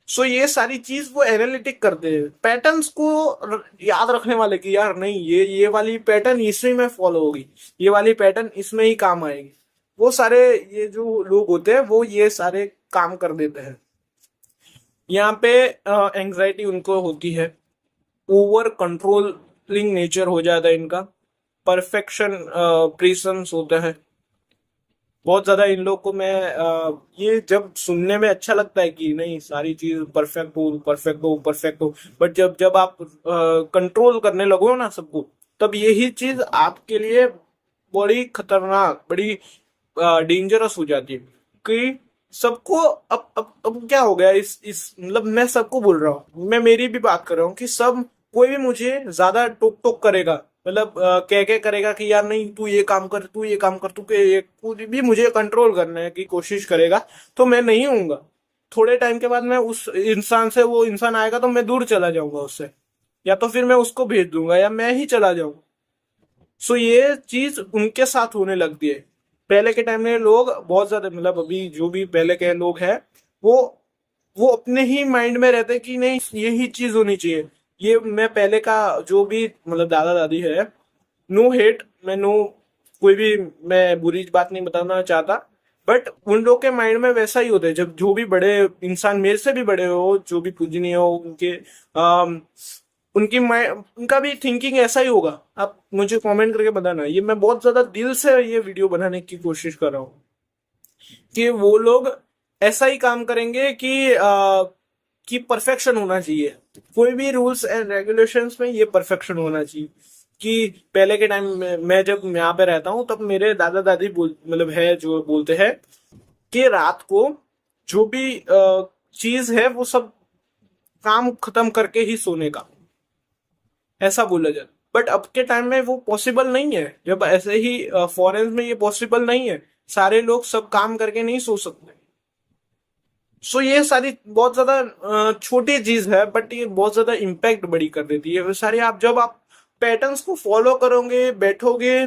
सो ये सारी चीज वो एनालिटिक करते हैं, पैटर्न्स को याद रखने वाले कि यार नहीं, ये वाली पैटर्न इसमें में फॉलो होगी, ये वाली पैटर्न इसमें ही काम आएगी। वो सारे ये जो लोग होते हैं वो ये सारे काम कर देते हैं। यहाँ पे एंग्जाइटी उनको होती है, ओवर कंट्रोलिंग नेचर हो जाता है इनका, परफेक्शन प्रीसन्स होता है बहुत ज्यादा इन लोग को। मैं ये जब सुनने में अच्छा लगता है कि नहीं सारी चीज परफेक्ट हो परफेक्ट हो परफेक्ट हो, बट जब जब आप कंट्रोल करने लगो ना सबको, तब यही चीज आपके लिए बड़ी खतरनाक, बड़ी डेंजरस हो जाती है। कि सबको अब क्या हो गया, इस मतलब मैं सबको बोल रहा हूँ, मैं मेरी भी बात कर रहा हूँ कि सब कोई भी मुझे ज्यादा टोक टोक करेगा, मतलब कह करेगा कि यार नहीं तू ये काम कर, तू ये काम कर, तू के कोई भी मुझे कंट्रोल करने की कोशिश करेगा तो मैं नहीं हूँगा। थोड़े टाइम के बाद मैं उस इंसान से, वो इंसान आएगा तो मैं दूर चला जाऊंगा उससे, या तो फिर मैं उसको भेज दूंगा या मैं ही चला जाऊंगा। सो ये चीज उनके साथ होने लगती है। पहले के टाइम में लोग बहुत ज्यादा मतलब अभी जो भी पहले के लोग हैं वो वो अपने ही माइंड में रहते कि नहीं यही चीज होनी चाहिए। ये मैं पहले का जो भी मतलब दादा दादी है, नो हेट, मैं नो कोई भी मैं बुरी बात नहीं बताना चाहता, बट उन लोग के माइंड में वैसा ही होता है। जब जो भी बड़े इंसान मेरे से भी बड़े हो, जो भी पूजनीय हो, उनके उनकी उनका भी थिंकिंग ऐसा ही होगा। आप मुझे कमेंट करके बताना। ये मैं बहुत ज्यादा दिल से ये वीडियो बनाने की कोशिश कर रहा हूँ कि वो लोग ऐसा ही काम करेंगे कि परफेक्शन होना चाहिए। कोई भी रूल्स एंड रेगुलेशंस में ये परफेक्शन होना चाहिए। कि पहले के टाइम में मैं जब यहाँ पे रहता हूँ तब मेरे दादा दादी मतलब है जो बोलते हैं कि रात को जो भी चीज है वो सब काम खत्म करके ही सोने का, ऐसा बोला जाता। बट अब के टाइम में वो पॉसिबल नहीं है, जब ऐसे ही फॉरेन में ये पॉसिबल नहीं है, सारे लोग सब काम करके नहीं सो सकते। सो ये सारी बहुत ज्यादा छोटी चीज है बट ये बहुत ज्यादा इम्पैक्ट बड़ी कर देती है। वो सारी आप जब आप पैटर्न्स को फॉलो करोगे, बैठोगे,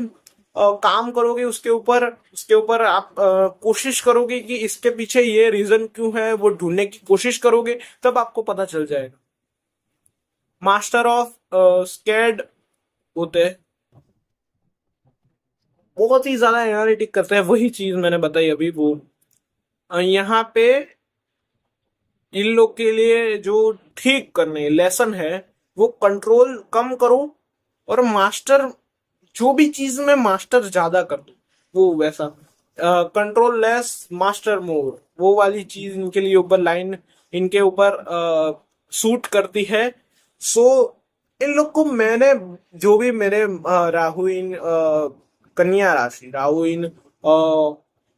काम करोगे उसके ऊपर आप कोशिश करोगे कि इसके पीछे ये रीजन क्यों है, वो ढूंढने की कोशिश करोगे, तब आपको पता चल जाएगा। मास्टर ऑफ स्कैड होते हैं, बहुत ही ज्यादा एनालिटिक करते हैं, वही चीज मैंने बताई अभी। वो यहाँ पे इन लोग के लिए जो ठीक करने लेसन है वो कंट्रोल कम करो, और मास्टर जो भी चीज में मास्टर ज्यादा कर दो, वो वैसा कंट्रोल लेस मास्टर मोर, वो वाली चीज इनके लिए ऊपर लाइन इनके ऊपर सूट करती है। सो इन लोग को मैंने जो भी मेरे राहु इन कन्या राशि, राहु इन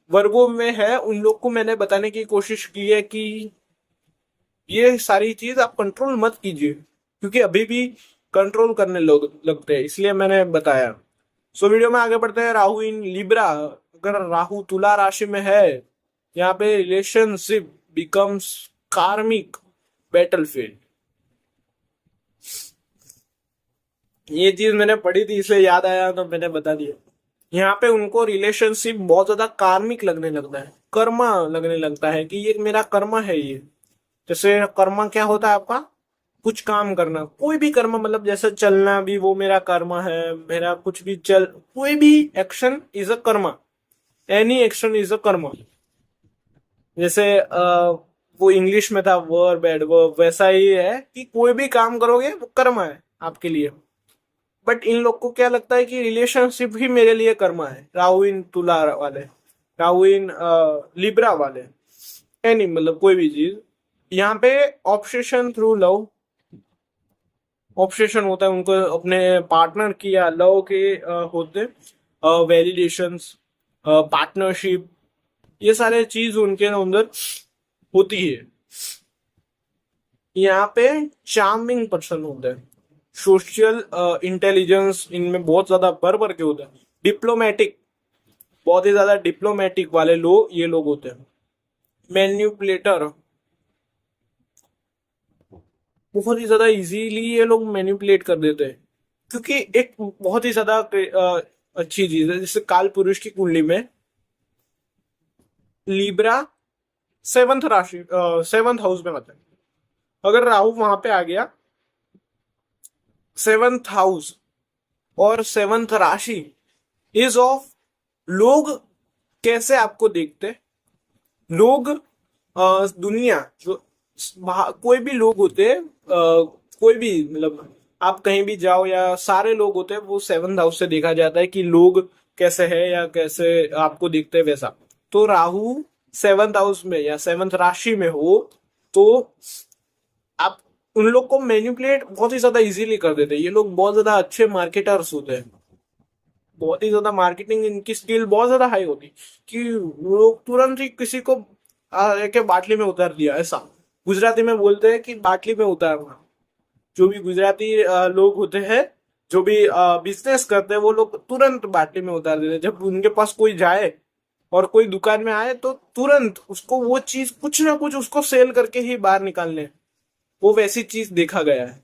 वर्गों में है, उन लोग को मैंने बताने की कोशिश की है कि ये सारी चीज आप कंट्रोल मत कीजिए, क्योंकि अभी भी कंट्रोल करने लोग लगते हैं, इसलिए मैंने बताया। सो वीडियो में आगे बढ़ते हैं। राहु इन लिब्रा, अगर राहु तुला राशि में है, यहाँ पे रिलेशनशिप बिकम्स कार्मिक बैटलफील्ड। ये चीज मैंने पढ़ी थी इसलिए याद आया तो मैंने बता दिया। यहाँ पे उनको रिलेशनशिप बहुत ज्यादा कार्मिक लगने लगता है, कर्मा लगने लगता है कि ये मेरा कर्मा है। ये जैसे कर्मा क्या होता है आपका, कुछ काम करना, कोई भी कर्म, मतलब जैसे चलना भी वो मेरा कर्म है, मेरा कुछ भी चल, कोई भी एक्शन इज अ कर्म, एनी एक्शन इज अ कर्म। जैसे वो इंग्लिश में था वर्ब एडवर्ब, वैसा ही है कि कोई भी काम करोगे वो कर्म है आपके लिए। बट इन लोग को क्या लगता है कि रिलेशनशिप ही मेरे लिए कर्म है, राहु इन तुला वाले, राहु इन लिब्रा वाले, एनी मतलब कोई भी चीज। यहाँ पे ऑब्सेशन थ्रू लव, ऑब्सेशन होता है उनको अपने पार्टनर की या लव के होते वैलिडेशंस, पार्टनरशिप, ये सारे चीज उनके अंदर होती है। यहाँ पे चार्मिंग पर्सन होते हैं, सोशल इंटेलिजेंस इनमें बहुत ज्यादा बढ़ बढ़ के होता है, डिप्लोमेटिक, बहुत ही ज्यादा डिप्लोमेटिक वाले लोग ये लोग होते हैं। मैन्युपुलेटर, बहुत ही ज्यादा इजीली ये लोग मैनिपुलेट कर देते हैं, क्योंकि एक बहुत ही ज्यादा अच्छी चीज है, जैसे काल पुरुष की कुंडली में लिब्रा सेवंथ राशि, सेवंथ हाउस में मतलब, अगर राहु वहां पे आ गया सेवंथ हाउस और सेवंथ राशि इज ऑफ, लोग कैसे आपको देखते, लोग दुनिया जो कोई भी लोग होते हैं, कोई भी मतलब आप कहीं भी जाओ या सारे लोग होते हैं, वो सेवंथ हाउस से देखा जाता है कि लोग कैसे है या कैसे आपको दिखते हैं वैसा। तो राहु सेवंथ हाउस में या सेवंथ राशि में हो तो आप उन लोग को मैनिपुलेट बहुत ही ज्यादा इजीली कर देते हैं। ये लोग बहुत ज्यादा अच्छे मार्केटर्स होते हैं, बहुत ही ज्यादा मार्केटिंग इनकी स्किल बहुत ज्यादा हाई होती कि लोग तुरंत ही किसी को के बाटली में उतार दिया, ऐसा गुजराती में बोलते हैं कि बाटली में उतारना। जो भी गुजराती लोग होते हैं, जो भी बिजनेस करते हैं, वो लोग तुरंत बाटली में उतार देते हैं। जब उनके पास कोई जाए और कोई दुकान में आए तो तुरंत उसको वो चीज कुछ ना कुछ उसको सेल करके ही बाहर निकालने, वो वैसी चीज देखा गया है।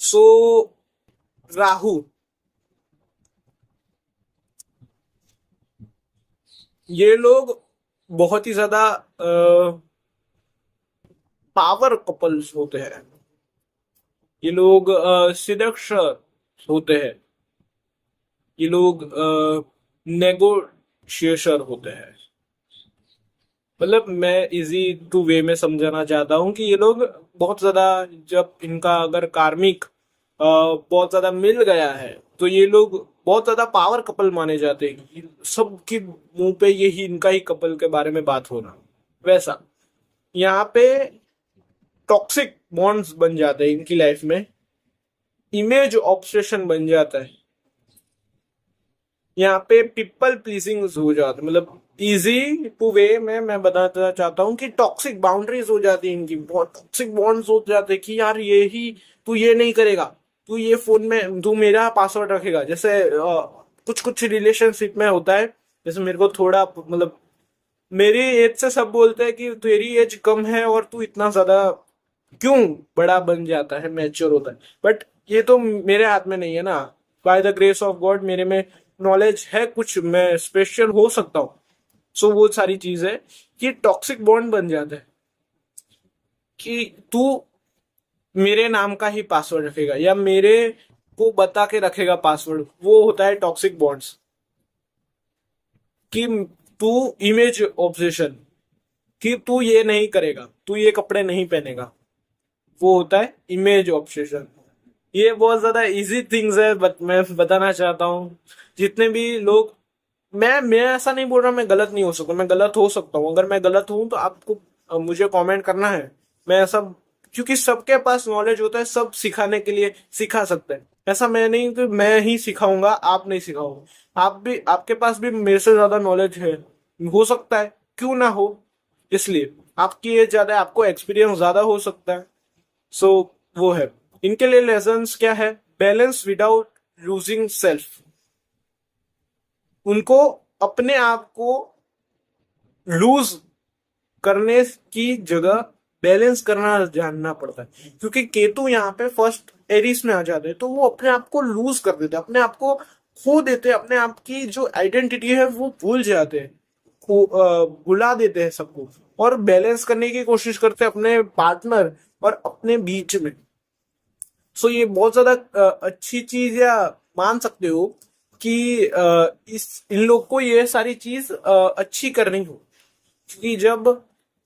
सो राहु, ये लोग बहुत ही ज्यादा पावर कपल्स होते हैं, ये लोग सिडक्शर होते हैं, ये लोग नेगोशिएशन होते हैं। मतलब मैं इजी टू वे में समझाना चाहता हूँ कि ये लोग बहुत ज्यादा, जब इनका अगर कार्मिक बहुत ज्यादा मिल गया है तो ये लोग बहुत ज्यादा पावर कपल माने जाते हैं, सबके मुंह पे यही इनका ही कपल के बारे में बात हो रहा वैसा। यहाँ पे टॉक्सिक बॉन्ड्स बन जाते हैं इनकी लाइफ में, इमेज ऑब्सेशन बन जाता है, यहाँ पे पीपल प्लीजिंग हो जाता है। मतलब इजी टू वे में मैं बताना चाहता हूँ कि टॉक्सिक बाउंड्रीज हो जाती है इनकी, बहुत टॉक्सिक बॉन्ड्स हो जाते हैं कि यार ये ही, तू ये नहीं करेगा, तू ये फोन में तू मेरा पासवर्ड रखेगा। जैसे कुछ कुछ रिलेशनशिप में होता है, जैसे मेरे को थोड़ा मतलब मेरी एज से सब बोलते हैं कि तेरी एज कम है और तू इतना ज्यादा क्यों बड़ा बन जाता है, मैच्योर होता है। बट ये तो मेरे हाथ में नहीं है ना, bye the grace of God मेरे में नॉलेज है कुछ, मैं स्पेशल हो सकता हूँ। सो वो सारी चीज है कि टॉक्सिक बॉन्ड बन जाता है कि तू मेरे नाम का ही पासवर्ड रखेगा या मेरे को बता के रखेगा पासवर्ड, वो होता है टॉक्सिक बॉन्ड्स। कि तू इमेज ऑब्सेशन, कि तू ये नहीं करेगा, तू ये कपड़े नहीं पहनेगा, वो होता है इमेज ऑब्सेशन। ये बहुत ज्यादा इजी थिंग्स है, बट मैं बताना चाहता हूँ जितने भी लोग, मैं ऐसा नहीं बोल रहा मैं गलत नहीं हो सकता, मैं गलत हो सकता हूँ। अगर मैं गलत हूँ तो आपको मुझे कमेंट करना है। मैं ऐसा, क्योंकि सबके पास नॉलेज होता है, सब सिखाने के लिए सिखा सकते हैं। ऐसा मैं नहीं कि मैं ही सिखाऊंगा आप नहीं सिखाओगे, आप भी, आपके पास भी मेरे से ज्यादा नॉलेज है, हो सकता है, क्यों ना हो। इसलिए आपकी एज ज्यादा है, आपको एक्सपीरियंस ज्यादा हो सकता है। सो वो है इनके लिए लेसन्स क्या है, बैलेंस विदाउट लूजिंग सेल्फ। उनको अपने आप को लूज करने की जगह बैलेंस करना जानना पड़ता है, क्योंकि केतु यहाँ पे फर्स्ट एरिस में आ जाते हैं तो वो अपने आप को लूज कर देते हैं, अपने आप को खो देते हैं, अपने आप की जो आइडेंटिटी है वो भूल जाते हैं, भुला देते हैं सबको। और बैलेंस करने की कोशिश करते हैं अपने पार्टनर और अपने बीच में। सो ये बहुत ज्यादा अच्छी चीज, या मान सकते हो कि इस इन लोग को ये सारी चीज अच्छी करनी हो, क्योंकि जब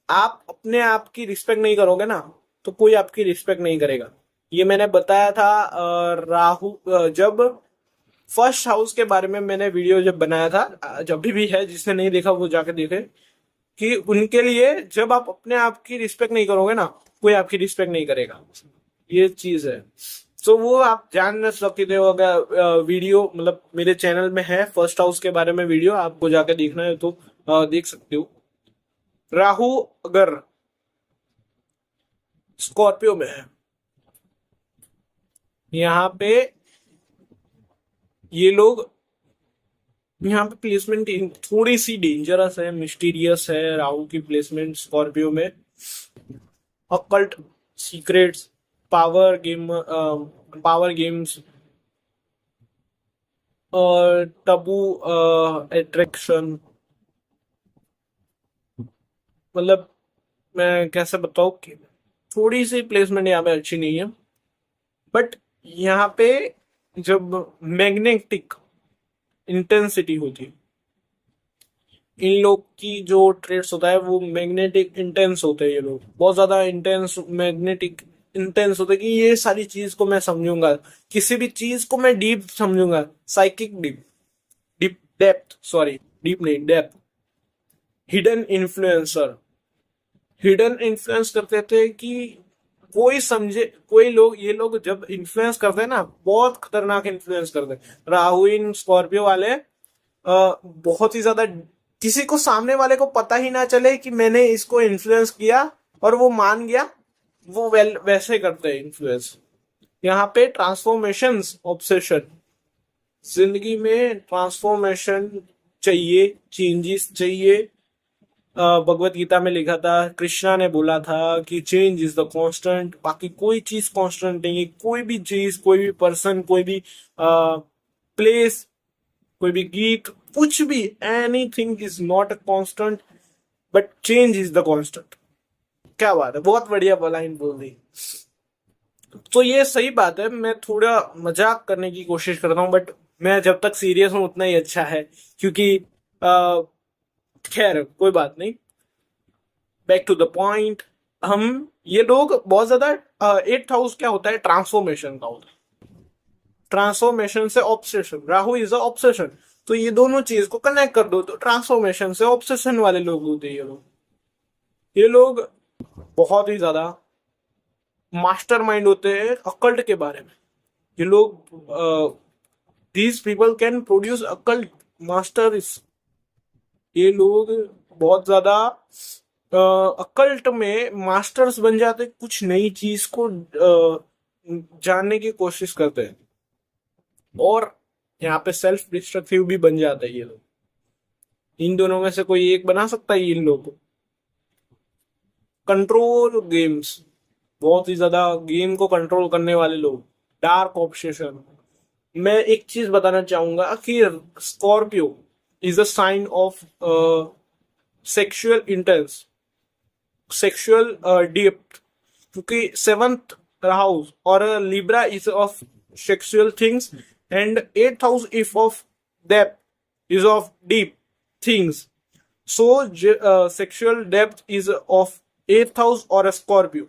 आप अपने आप की रिस्पेक्ट नहीं करोगे ना, तो कोई आपकी रिस्पेक्ट नहीं करेगा। ये मैंने बताया था जब फर्स्ट हाउस के बारे में मैंने वीडियो जब बनाया था, जब भी है, जिसने नहीं देखा वो जाके देखे, कि उनके लिए जब आप अपने आप की रिस्पेक्ट नहीं करोगे ना, कोई आपकी रिस्पेक्ट नहीं करेगा। ये चीज है। तो वो आप जान सकते हो, अगर वीडियो मतलब मेरे चैनल में है फर्स्ट हाउस के बारे में वीडियो, आपको जाके देखना है तो देख सकते हो। राहु अगर स्कॉर्पियो में है, यहाँ पे ये लोग, यहाँ पे प्लेसमेंट थोड़ी सी डेंजरस है, मिस्टीरियस है राहु की प्लेसमेंट स्कॉर्पियो में। अकल्ट सीक्रेट्स, पावर गेम्स और टबू अट्रैक्शन, मतलब मैं कैसे बताऊं कि थोड़ी सी प्लेसमेंट यहाँ पे अच्छी नहीं है। बट यहाँ पे जब मैग्नेटिक इंटेंसिटी होती है, इन लोग की जो ट्रेड्स होता है वो मैग्नेटिक इंटेंस होते हैं। ये लोग बहुत ज्यादा इंटेंस, मैग्नेटिक इंटेंस होते हैं कि ये सारी चीज को मैं समझूंगा, किसी भी चीज को मैं डीप समझूंगा, psychic deep, deep depth, sorry deep नहीं depth. Hidden influencer, hidden influence करते थे कि कोई समझे, कोई लोग, ये लोग जब इन्फ्लुएंस करते हैं ना, बहुत खतरनाक इन्फ्लुएंस करते हैं। राहु इन स्कॉर्पियो वाले बहुत ही ज्यादा, किसी को, सामने वाले को पता ही ना चले कि मैंने इसको इन्फ्लुएंस किया और वो मान गया, वो वैसे करते हैं इन्फ्लुएंस। यहाँ पे ट्रांसफॉर्मेशंस ऑब्सेशन, जिंदगी में ट्रांसफॉर्मेशन चाहिए, चेंजेस चाहिए। भगवत गीता में लिखा था, कृष्णा ने बोला था कि चेंज इज द कांस्टेंट, बाकी कोई चीज कांस्टेंट नहीं है। कोई भी चीज, कोई भी पर्सन, कोई भी प्लेस, कोई भी गीत, कुछ भी, anything is not a constant, but change is the constant. क्या बात है, बहुत बढ़िया लाइन बोल दी। तो ये सही बात है, मैं थोड़ा मजाक करने की कोशिश करता हूँ, बट मैं जब तक सीरियस हूँ उतना ही अच्छा है, क्योंकि खैर कोई बात नहीं। Back to the point. हम, ये लोग बहुत ज्यादा, एट्थ हाउस क्या होता है, ट्रांसफॉर्मेशन का होता है। ट्रांसफॉर्मेशन से obsession, Rahu is a obsession, तो ये दोनों चीज को कनेक्ट कर दो तो ट्रांसफॉर्मेशन से ऑब्सेशन वाले लोग होते हैं ये लोग। ये लोग बहुत ही ज्यादा मास्टरमाइंड होते हैं अकल्ट के बारे में। ये लोग, these people can produce occult masters. ये लोग बहुत ज्यादा अकल्ट में मास्टर्स बन जाते, कुछ नई चीज को जानने की कोशिश करते हैं, और यहाँ पे सेल्फ डिस्ट्रक्टिव भी बन जाता है ये लोग। इन दोनों में से कोई एक बना सकता है इन लोगों को। कंट्रोल गेम्स, बहुत ही ज्यादा गेम को कंट्रोल करने वाले लोग, डार्क ऑब्सेशन। मैं एक चीज बताना चाहूंगा कि Scorpio is a sign of sexual intense, sexual depth, क्योंकि सेवंथ हाउस और Libra is of sexual things, and eighth house if of depth is of deep things. So sexual depth is of eighth house और Scorpio,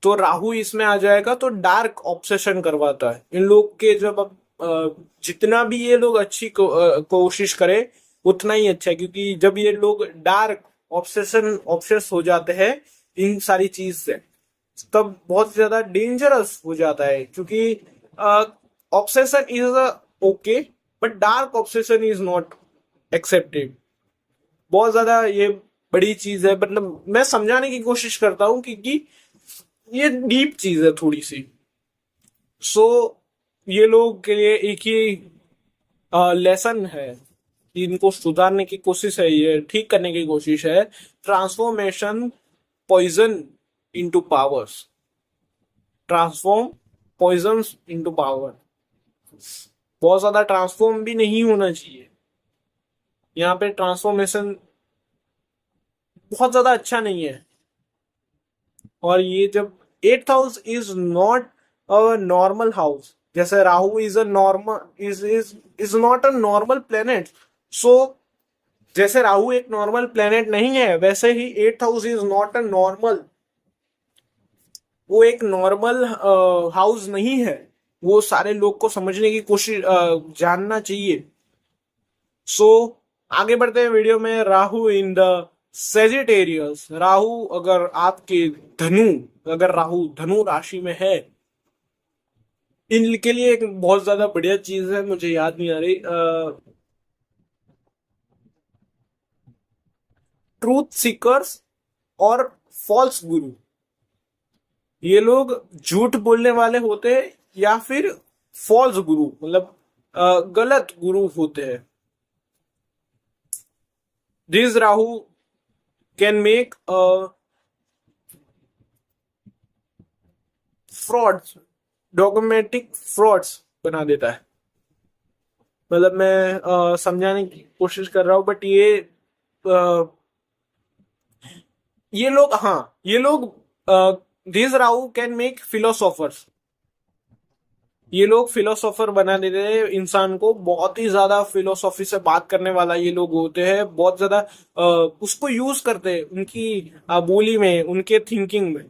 तो राहु इसमें आ जाएगा तो dark obsession करवाता है इन लोग के। जब अब जितना भी ये लोग अच्छी कोशिश करे उतना ही अच्छा है, क्योंकि जब ये लोग डार्क ऑब्सेस हो जाते हैं इन सारी चीज से, तब बहुत ज्यादा डेंजरस हो जाता है। क्योंकि obsession is okay, but dark obsession is not accepted. बहुत ज्यादा ये बड़ी चीज है, मतलब मैं समझाने की कोशिश करता हूँ क्योंकि ये डीप चीज है थोड़ी सी। सो ये लोग के लिए एक ही लेसन है कि इनको सुधारने की कोशिश है, ये ठीक करने की कोशिश है। Transformation poison into powers, transform poison into power. बहुत ज्यादा ट्रांसफॉर्म भी नहीं होना चाहिए। यहाँ पे ट्रांसफॉर्मेशन बहुत ज्यादा अच्छा नहीं है। और ये जब eighth house is not a normal house, जैसे Rahu is a normal is not a normal planet. So जैसे राहु एक नॉर्मल प्लेनेट नहीं है, वैसे ही eighth house is not a normal, वो एक नॉर्मल हाउस नहीं है। वो सारे लोग को समझने की कोशिश जानना चाहिए। सो आगे बढ़ते हैं वीडियो में। Rahu in the Sagittarius, Rahu अगर आपके धनु, अगर राहु धनु राशि में है, इनके लिए एक बहुत ज्यादा बढ़िया चीज है, मुझे याद नहीं आ रही, ट्रूथ सीकर्स और फॉल्स गुरु। ये लोग झूठ बोलने वाले होते हैं या फिर फॉल्स गुरु, मतलब गलत गुरु होते हैं। This Rahu can make frauds, डॉक्यूमेंटिक फ्रॉड्स बना देता है। मतलब मैं समझाने की कोशिश कर रहा हूं, बट ये लोग, हाँ, ये लोग this Rahu can make philosophers, ये लोग फिलोसोफर बना देते हैं इंसान को। बहुत ही ज्यादा फिलोसॉफी से बात करने वाला ये लोग होते हैं, बहुत ज्यादा उसको यूज करते हैं उनकी बोली में, उनके थिंकिंग में।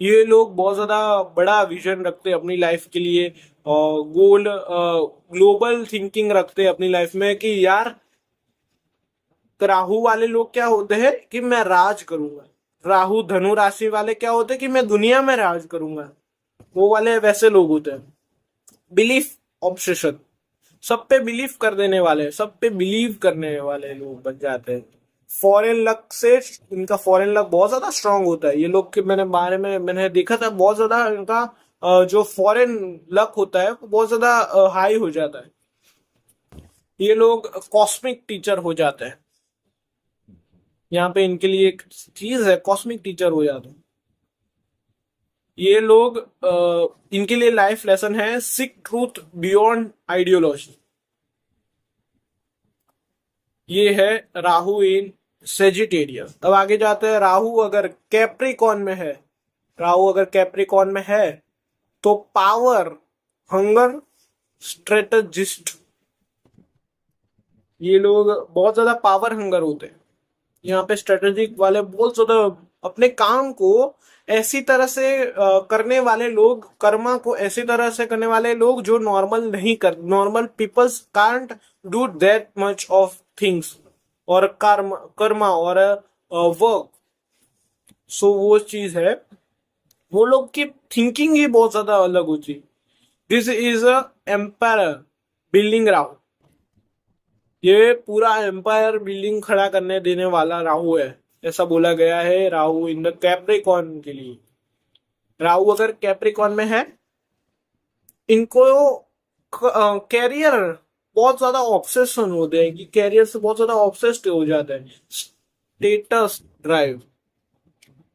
ये लोग बहुत ज्यादा बड़ा विजन रखते हैं अपनी लाइफ के लिए, गोल ग्लोबल थिंकिंग रखते हैं अपनी लाइफ में कि यार, राहु वाले लोग क्या होते हैं कि मैं राज करूंगा, राहु धनु राशि वाले क्या होते हैं कि मैं दुनिया में राज करूंगा, वो वाले वैसे लोग होते हैं। बिलीफ ऑब्सेशन, सब पे बिलीव कर देने वाले, सब पे बिलीव करने वाले लोग बन जाते हैं। फॉरेन लक से, इनका फॉरेन लक बहुत ज्यादा स्ट्रांग होता है। ये लोग के मैंने बारे में मैंने देखा था, बहुत ज्यादा इनका जो फॉरेन लक होता है वो बहुत ज्यादा हाई हो जाता है। ये लोग कॉस्मिक टीचर हो जाते हैं। यहाँ पे इनके लिए एक चीज है, कॉस्मिक टीचर हो जाते हैं ये लोग। इनके लिए लाइफ लेसन है, सीक ट्रूथ बियॉन्ड आइडियोलॉजी। ये है राहु इन सेजिटेरियस। अब आगे जाते हैं। राहु अगर कैप्रिकॉन में है, राहु अगर कैप्रिकॉन में है तो पावर हंगर स्ट्रेटजिस्ट, ये लोग बहुत ज्यादा पावर हंगर होते हैं। यहाँ पे स्ट्रेटेजिक वाले बहुत ज्यादा अपने काम को ऐसी तरह से करने वाले लोग, कर्मा को ऐसी तरह से करने वाले लोग जो नॉर्मल नहीं कर, normal peoples can't do that much of things, और कर्मा और वर्क। सो वो चीज है, वो लोग की थिंकिंग ही बहुत ज्यादा अलग होती। This is a empire building Rahu, ये पूरा एम्पायर बिल्डिंग खड़ा करने देने वाला राहु है, ऐसा बोला गया है राहु इन द कैप्रिकॉन के लिए। राहु अगर कैप्रिकॉन में है, इनको कैरियर बहुत ज्यादा ऑब्सेशन होते हैं, कि कैरियर से बहुत ज्यादा ऑब्सेस्ड हो जाते हैं। स्टेटस ड्राइव,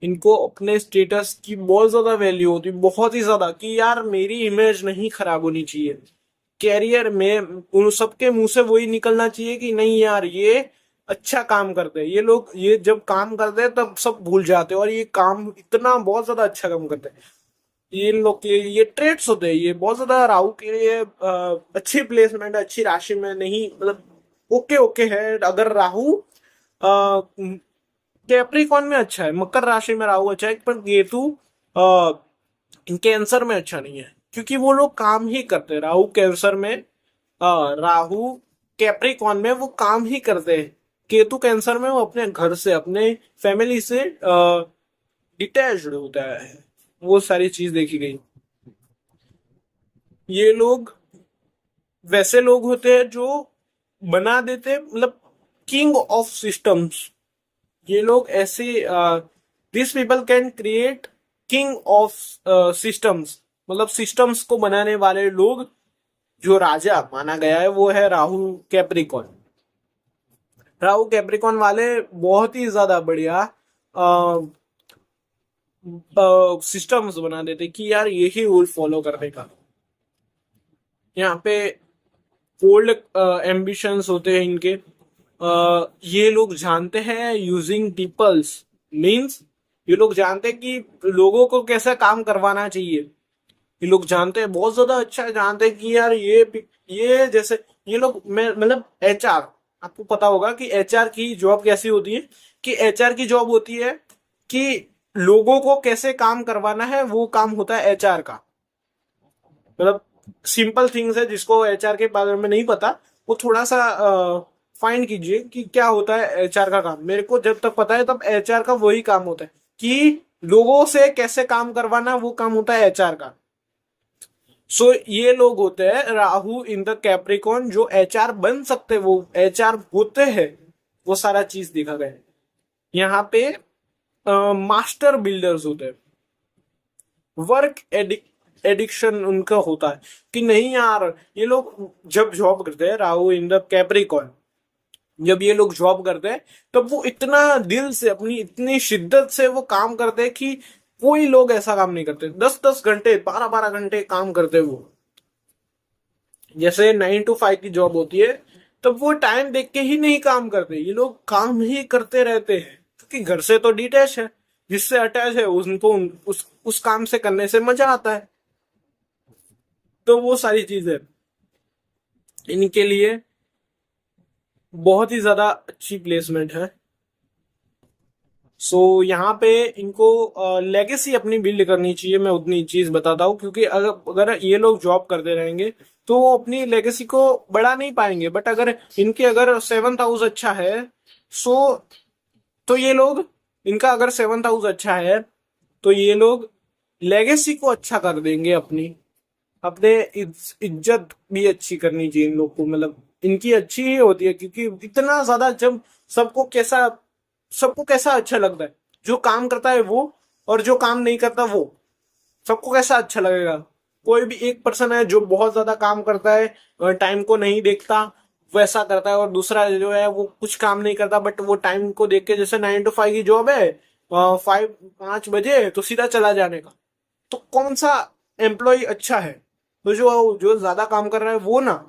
इनको अपने स्टेटस की बहुत ज्यादा वैल्यू होती है, बहुत ही ज्यादा, कि यार मेरी इमेज नहीं खराब होनी चाहिए कैरियर में। उन सबके मुंह से वही निकलना चाहिए कि नहीं यार, ये अच्छा काम करते हैं। ये लोग ये जब काम करते हैं तब सब भूल जाते हैं, और ये काम इतना बहुत ज्यादा अच्छा काम करते हैं। ये लोग के ये ट्रेड्स होते हैं, ये बहुत ज्यादा राहु के लिए अच्छी प्लेसमेंट, अच्छी राशि में नहीं, मतलब ओके ओके है। अगर राहु कैप्रिकॉन में अच्छा है, मकर राशि में राहु अच्छा है, पर केतु कैंसर में अच्छा नहीं है, क्योंकि वो लोग काम ही करते हैं। राहु कैंसर में, राहु कैप्रिकॉन में वो काम ही करते हैं। केतु कैंसर में वो अपने घर से, अपने फैमिली से डिटैच्ड होता है। वो सारी चीज देखी गई। ये लोग वैसे लोग होते हैं जो बना देते हैं, मतलब किंग ऑफ सिस्टम्स। ये लोग ऐसे, this people can create king of systems, मतलब सिस्टम्स को बनाने वाले लोग जो राजा माना गया है वो है राहु कैप्रिकॉन। राहु कैप्रिकॉन वाले बहुत ही ज्यादा बढ़िया सिस्टम्स बना देते कि यार यही रूल फॉलो करने का। यहाँ पे ओल्ड एम्बिशंस होते हैं इनके, ये लोग जानते हैं यूजिंग पीपल्स, मीन्स ये लोग जानते हैं कि लोगों को कैसे काम करवाना चाहिए। ये लोग जानते हैं, बहुत ज्यादा अच्छा जानते हैं कि यार ये जैसे ये लोग, मैं मतलब एचआर, आपको पता होगा कि एचआर की जॉब कैसी होती है, कि एचआर की जॉब होती है कि लोगों को कैसे काम करवाना है, वो काम होता है एचआर का। मतलब सिंपल थिंग्स है, जिसको एचआर के बारे में नहीं पता वो थोड़ा सा फाइंड कीजिए कि क्या होता है एचआर का काम। मेरे को जब तक पता है तब एचआर का वही काम होता है कि लोगों से कैसे काम करवाना, वो काम होता है एचआर का। सो ये लोग होते हैं राहु इन द कैप्रिकॉन, जो एचआर बन सकते, वो एचआर होते हैं, वो सारा चीज देखा गया है। यहाँ पे मास्टर बिल्डर्स होते हैं, वर्क एडिक्शन उनका होता है कि नहीं यार, ये लोग जब जॉब करते हैं राहु इन द कैप्रिकॉन, जब ये लोग जॉब करते हैं तब वो इतना दिल से, अपनी इतनी शिद्दत से वो काम करते हैं कि कोई लोग ऐसा काम नहीं करते। 10-10 घंटे, 12-12 घंटे काम करते वो। जैसे 9 to 5 की जॉब होती है, तब वो टाइम देख के ही नहीं काम करते, ये लोग काम ही करते रहते हैं, क्योंकि घर से तो डिटैच है, जिससे अटैच है उनको उस काम से करने से मजा आता है। तो वो सारी चीजें इनके लिए बहुत ही ज्यादा अच्छी प्लेसमेंट है। सो यहाँ पे इनको लेगेसी अपनी बिल्ड करनी चाहिए, मैं उतनी चीज बताता हूँ, क्योंकि अगर ये लोग जॉब करते रहेंगे तो वो अपनी लेगेसी को बढ़ा नहीं पाएंगे। बट अगर इनके अगर 7th हाउस अच्छा है, सो तो ये लोग, इनका अगर 7th हाउस अच्छा है तो ये लोग लेगेसी को अच्छा कर देंगे अपनी, अपने इज्जत भी अच्छी करनी चाहिए इन लोग को, मतलब इनकी अच्छी ही होती है, क्योंकि इतना ज्यादा जब सबको कैसा सबको कैसा अच्छा लगता है, जो काम करता है वो, और जो काम नहीं करता वो, सबको कैसा अच्छा लगेगा। कोई भी एक पर्सन है जो बहुत ज्यादा काम करता है, टाइम को नहीं देखता, वैसा करता है, और दूसरा जो है वो कुछ काम नहीं करता बट वो टाइम को देख के, जैसे 9 to 5 की जॉब है, 5-5 बजे तो सीधा चला जाने का, तो कौन सा एम्प्लॉय अच्छा है? तो जो जो ज्यादा काम कर रहा है वो ना।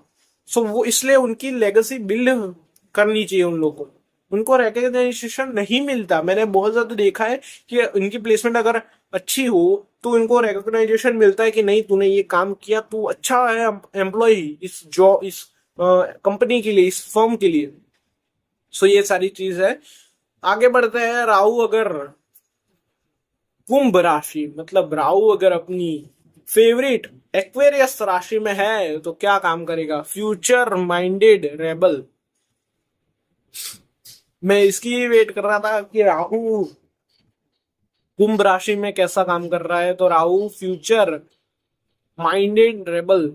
सो वो इसलिए उनकी लेगेसी बिल्ड करनी चाहिए उन लोगों को। उनको रिकग्नाइजेशन नहीं मिलता, मैंने बहुत ज्यादा देखा है कि उनकी प्लेसमेंट अगर अच्छी हो तो उनको रिकग्नाइजेशन मिलता है कि नहीं, तूने ये काम किया, तू अच्छा है एम्प्लॉय इस जॉब, इस कंपनी के लिए, इस फर्म के लिए। सो ये सारी चीज है। आगे बढ़ते हैं। राहु अगर कुंभ राशि, मतलब राहु अगर अपनी फेवरेट एक्वेरियस राशि में है तो क्या काम करेगा? Future minded rebel. मैं इसकी वेट कर रहा था कि राहु कुंभ राशि में कैसा काम कर रहा है। तो राहु फ्यूचर माइंडेड रेबल,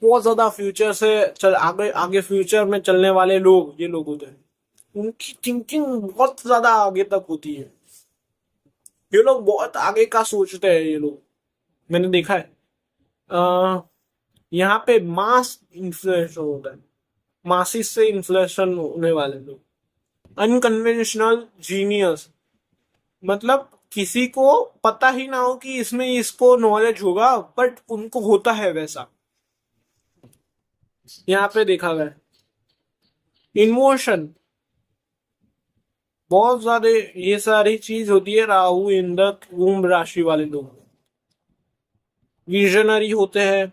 बहुत ज्यादा फ्यूचर से चल आगे आगे फ्यूचर में चलने वाले लोग ये लोग होते हैं। उनकी थिंकिंग बहुत ज्यादा आगे तक होती है, ये लोग बहुत आगे का सोचते हैं ये लोग, मैंने देखा है। आ, यहाँ पे मास इन्फ्लुएंस होता है, मासिस से इन्फ्लुएंस होने वाले लोग। अनकन्वेंशनल जीनियस, मतलब किसी को पता ही ना हो कि इसमें इसको नॉलेज होगा बट उनको होता है वैसा, यहाँ पे देखा गया। इमोशन, बहुत ज्यादा ये सारी चीज होती है राहु इन द कुंभ राशि वाले लोग। विजनरी होते हैं,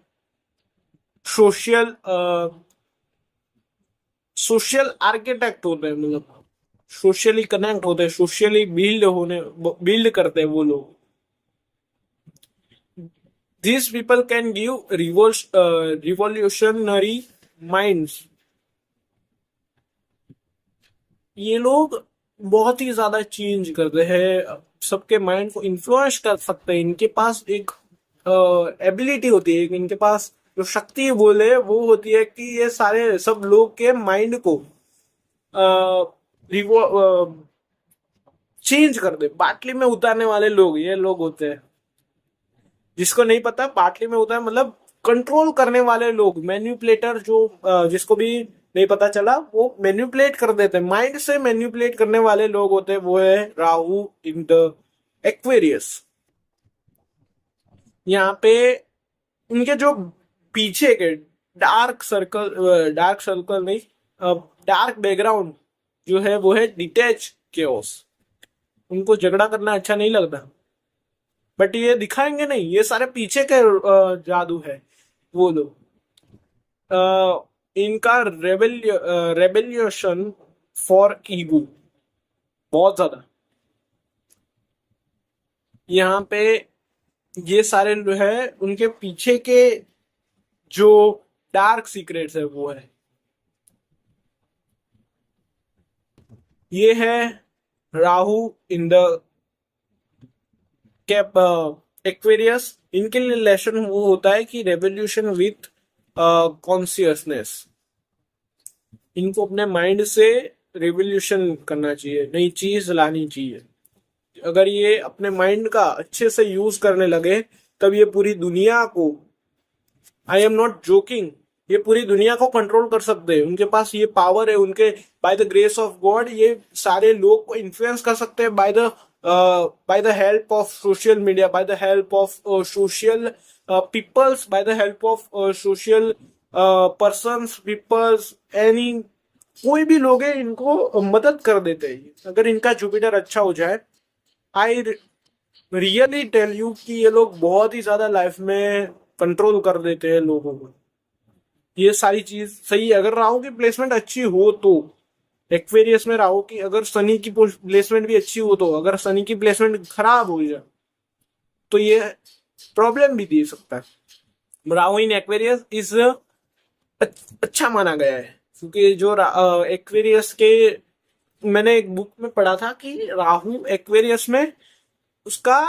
सोशल सोशल आर्किटेक्ट होते हैं, मतलब सोशली कनेक्ट होते हैं, सोशली बिल्ड करते हैं वो लोग। These people can give revolutionary minds। ये लोग बहुत ही ज्यादा चेंज करते हैं, सबके माइंड को इन्फ्लुएंस कर सकते हैं। इनके पास एक एबिलिटी होती है, इनके पास जो शक्ति बोले वो होती है कि ये सारे सब लोग के माइंड को चेंज कर दे, बाटली में उतारने वाले लोग ये लोग होते हैं। जिसको नहीं पता, बाटली में होता है मतलब कंट्रोल करने वाले लोग, मैन्युपुलेटर, जो जिसको भी नहीं पता चला, वो मैन्युपुलेट कर देते हैं, माइंड से मैन्युपुलेट करने वाले लोग होते हैं, वो है राहु इन द एक्वेरियस। यहाँ पे उनके जो पीछे के डार्क सर्कल नहीं, डार्क बैकग्राउंड जो है वो है डिटैच केओस। उनको झगड़ा करना अच्छा नहीं लगता, बट ये दिखाएंगे नहीं, ये सारे पीछे के जादू है वो लोग। इनका रेबेल्यूशन फॉर ईगो बहुत ज्यादा यहाँ पे। ये सारे जो है उनके पीछे के जो डार्क सीक्रेट्स है वो है। ये है Rahu in the cap Aquarius. इनके लिए लेसन वो होता है कि रेवोल्यूशन विथ कॉन्शियसनेस। इनको अपने माइंड से रेवोल्यूशन करना चाहिए, नई चीज लानी चाहिए। अगर ये अपने माइंड का अच्छे से यूज करने लगे तब ये पूरी दुनिया को, आई एम नॉट जोकिंग, ये पूरी दुनिया को कंट्रोल कर सकते हैं। उनके पास ये पावर है, उनके by the grace of God ये सारे लोग को इन्फ्लुएंस कर सकते हैं by the help of social media, by the help of social peoples, by the help of social persons, peoples, any कोई भी लोग हैं इनको मदद कर देते हैं अगर इनका जुपिटर अच्छा हो जाए। आई रियली टेल यू कि ये लोग बहुत ही ज्यादा लाइफ में कंट्रोल कर देते हैं लोगों को। ये सारी चीज सही है अगर राहु की प्लेसमेंट अच्छी हो तो। एक्वेरियस में राहु की, अगर शनि की प्लेसमेंट भी अच्छी हो तो, अगर शनि की प्लेसमेंट खराब हो जाए तो ये प्रॉब्लम भी दे सकता है। राहु इन एक्वेरियस इज अच्छा माना गया है क्योंकि जो एक्वेरियस के, मैंने एक बुक में पढ़ा था कि राहु एक्वेरियस में उसका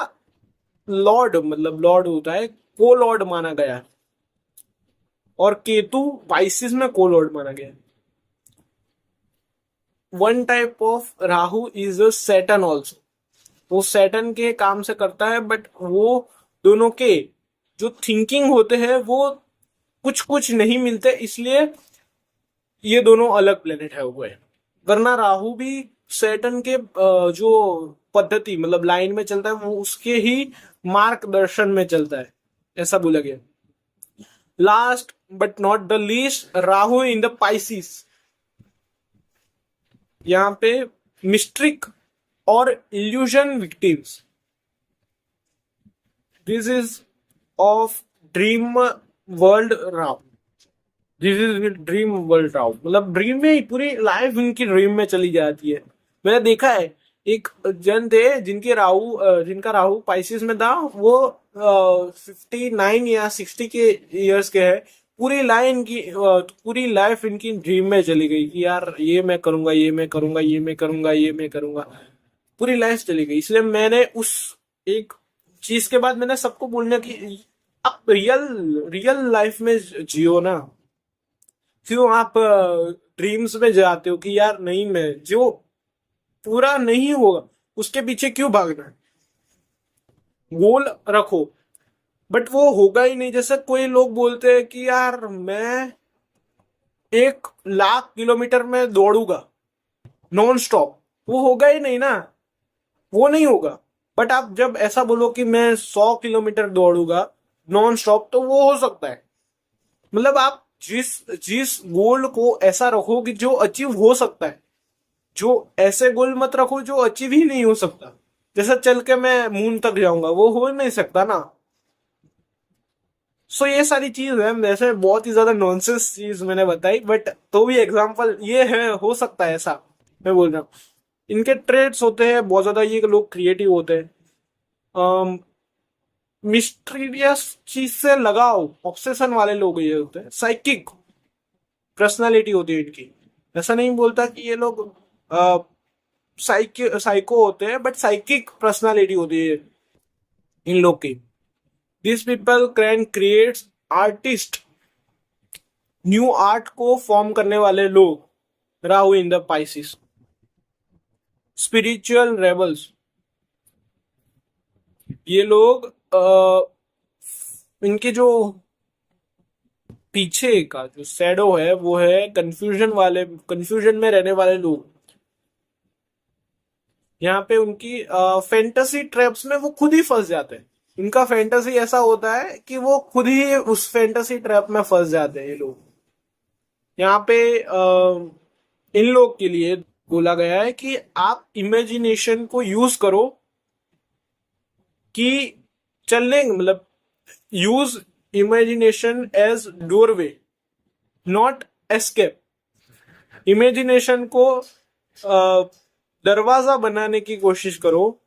लॉर्ड, मतलब लॉर्ड होता है, को लॉर्ड माना गया है, और केतु पाइसिस में को लॉर्ड माना गया है। One type of Rahu is Saturn also, वो सैटर्न के काम से करता है, बट वो दोनों के जो थिंकिंग होते हैं वो कुछ कुछ नहीं मिलते, इसलिए ये दोनों अलग प्लेनेट है वो है। वरना राहु भी सैटर्न के जो पद्धति मतलब लाइन में चलता है वो उसके ही मार्गदर्शन में चलता है, ऐसा बोला गया। Last but not the least, Rahu in the Pisces. यहाँ पे मिस्ट्रिक और illusion victims, this is of dream world Rahu, this is dream world Rahu, मतलब ड्रीम में ही पूरी लाइफ उनकी ड्रीम में चली जाती है। मैंने देखा है एक जन थे जिनका राहु पाइसिस में था, वो 59 या 60 के इयर्स के है, पूरी लाइफ इनकी ड्रीम में चली गई कि यार ये मैं करूंगा, ये मैं करूंगा, ये मैं करूंगा, ये मैं करूंगा, पूरी लाइफ चली गई। इसलिए मैंने उस एक चीज के बाद मैंने सबको बोलना कि आप रियल लाइफ में जियो ना, क्यों आप ड्रीम्स में जाते हो कि यार नहीं, मैं जो पूरा नहीं होगा उसके पीछे क्यों भागना है। गोल रखो बट वो होगा ही नहीं। जैसे कोई लोग बोलते हैं कि यार मैं 1,00,000 किलोमीटर में दौड़ूंगा नॉन स्टॉप, वो होगा ही नहीं ना, वो नहीं होगा। बट आप जब ऐसा बोलो कि मैं 100 किलोमीटर दौड़ूंगा नॉन स्टॉप, तो वो हो सकता है। मतलब आप जिस गोल को ऐसा रखो कि जो अचीव हो सकता है, जो ऐसे गोल मत रखो जो अचीव ही नहीं हो सकता। जैसे चल के मैं मून तक जाऊंगा, वो हो नहीं सकता ना। सो ये सारी चीज है, वैसे बहुत ही ज्यादा नॉनसेंस चीज मैंने बताई, बट तो भी एग्जांपल ये है, हो सकता है ऐसा मैं बोल रहा हूँ। इनके ट्रेड्स होते हैं बहुत ज्यादा, ये लोग क्रिएटिव होते हैं, मिस्टीरियस चीज से लगाव, ऑब्सेशन वाले लोग ये होते हैं, साइकिक पर्सनालिटी होती है इनकी। ऐसा नहीं बोलता कि ये लोग साइको होते हैं, बट साइकिक पर्सनालिटी होती है इन लोग की। This people can create artist, new art को फॉर्म करने वाले लोग Rahu in the Pisces. Spiritual rebels, ये लोग इनके जो पीछे का जो शैडो है वो है कंफ्यूजन में रहने वाले लोग। यहाँ पे उनकी फैंटेसी ट्रैप्स में वो खुद ही फंस जाते हैं। इनका फैंटेसी ऐसा होता है कि वो खुद ही उस फैंटेसी ट्रैप में फंस जाते हैं ये लोग। यहाँ पे इन लोग के लिए बोला गया है कि आप इमेजिनेशन को यूज करो कि चलने, मतलब use imagination as doorway not escape. Imagination को दरवाजा बनाने की कोशिश करो,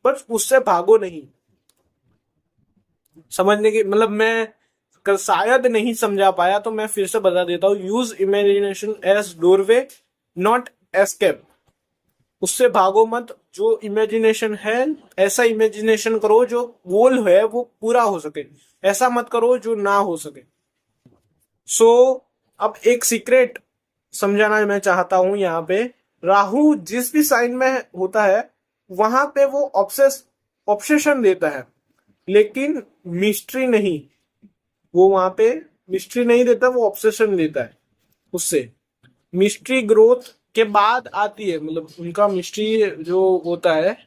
बस उससे भागो नहीं। समझने की मतलब मैं शायद नहीं समझा पाया तो मैं फिर से बता देता हूँ। Use imagination as doorway not escape. उससे भागो मत। जो इमेजिनेशन है ऐसा इमेजिनेशन करो जो गोल है वो पूरा हो सके, ऐसा मत करो जो ना हो सके। सो अब एक सीक्रेट समझाना मैं चाहता हूं यहाँ पे। राहु जिस भी साइन में होता है वहां पे वो ऑब्सेशन देता है, लेकिन मिस्ट्री नहीं। वो वहां पे मिस्ट्री नहीं देता, वो ऑब्सेशन देता है। उससे मिस्ट्री ग्रोथ के बाद आती है, मतलब उनका मिस्ट्री जो होता है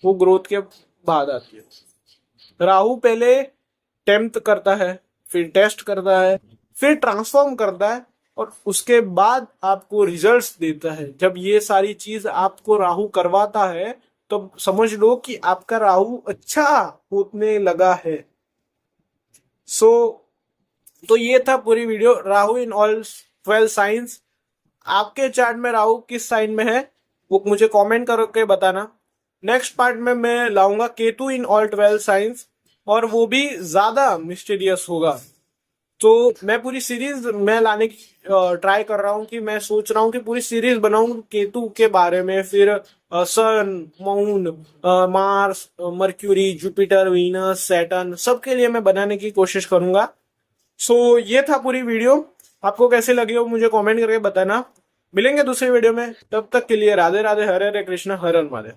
वो ग्रोथ के बाद आती है। राहु पहले टेम्प्ट करता है, फिर टेस्ट करता है, फिर ट्रांसफॉर्म करता है और उसके बाद आपको रिजल्ट्स देता है। जब ये सारी चीज आपको राहु करवाता है तो समझ लो कि आपका राहु अच्छा होने लगा है। सो तो ये था पूरी video, Rahu in all 12 science. आपके चार्ट में राहु किस साइन में है वो मुझे कमेंट करके बताना। नेक्स्ट पार्ट में मैं लाऊंगा केतु इन ऑल 12 साइंस, और वो भी ज्यादा मिस्टीरियस होगा। तो मैं पूरी सीरीज मैं लाने की ट्राई कर रहा हूँ कि मैं सोच रहा हूँ कि पूरी सीरीज बनाऊं केतु के बारे में। फिर Sun, Moon, Mars, Mercury, Jupiter, Venus, Saturn सबके लिए मैं बनाने की कोशिश करूंगा। सो ये था पूरी वीडियो। आपको कैसे लगी हो मुझे कमेंट करके बताना। मिलेंगे दूसरी वीडियो में, तब तक के लिए राधे राधे, हरे हरे कृष्ण, हर हर महादेव।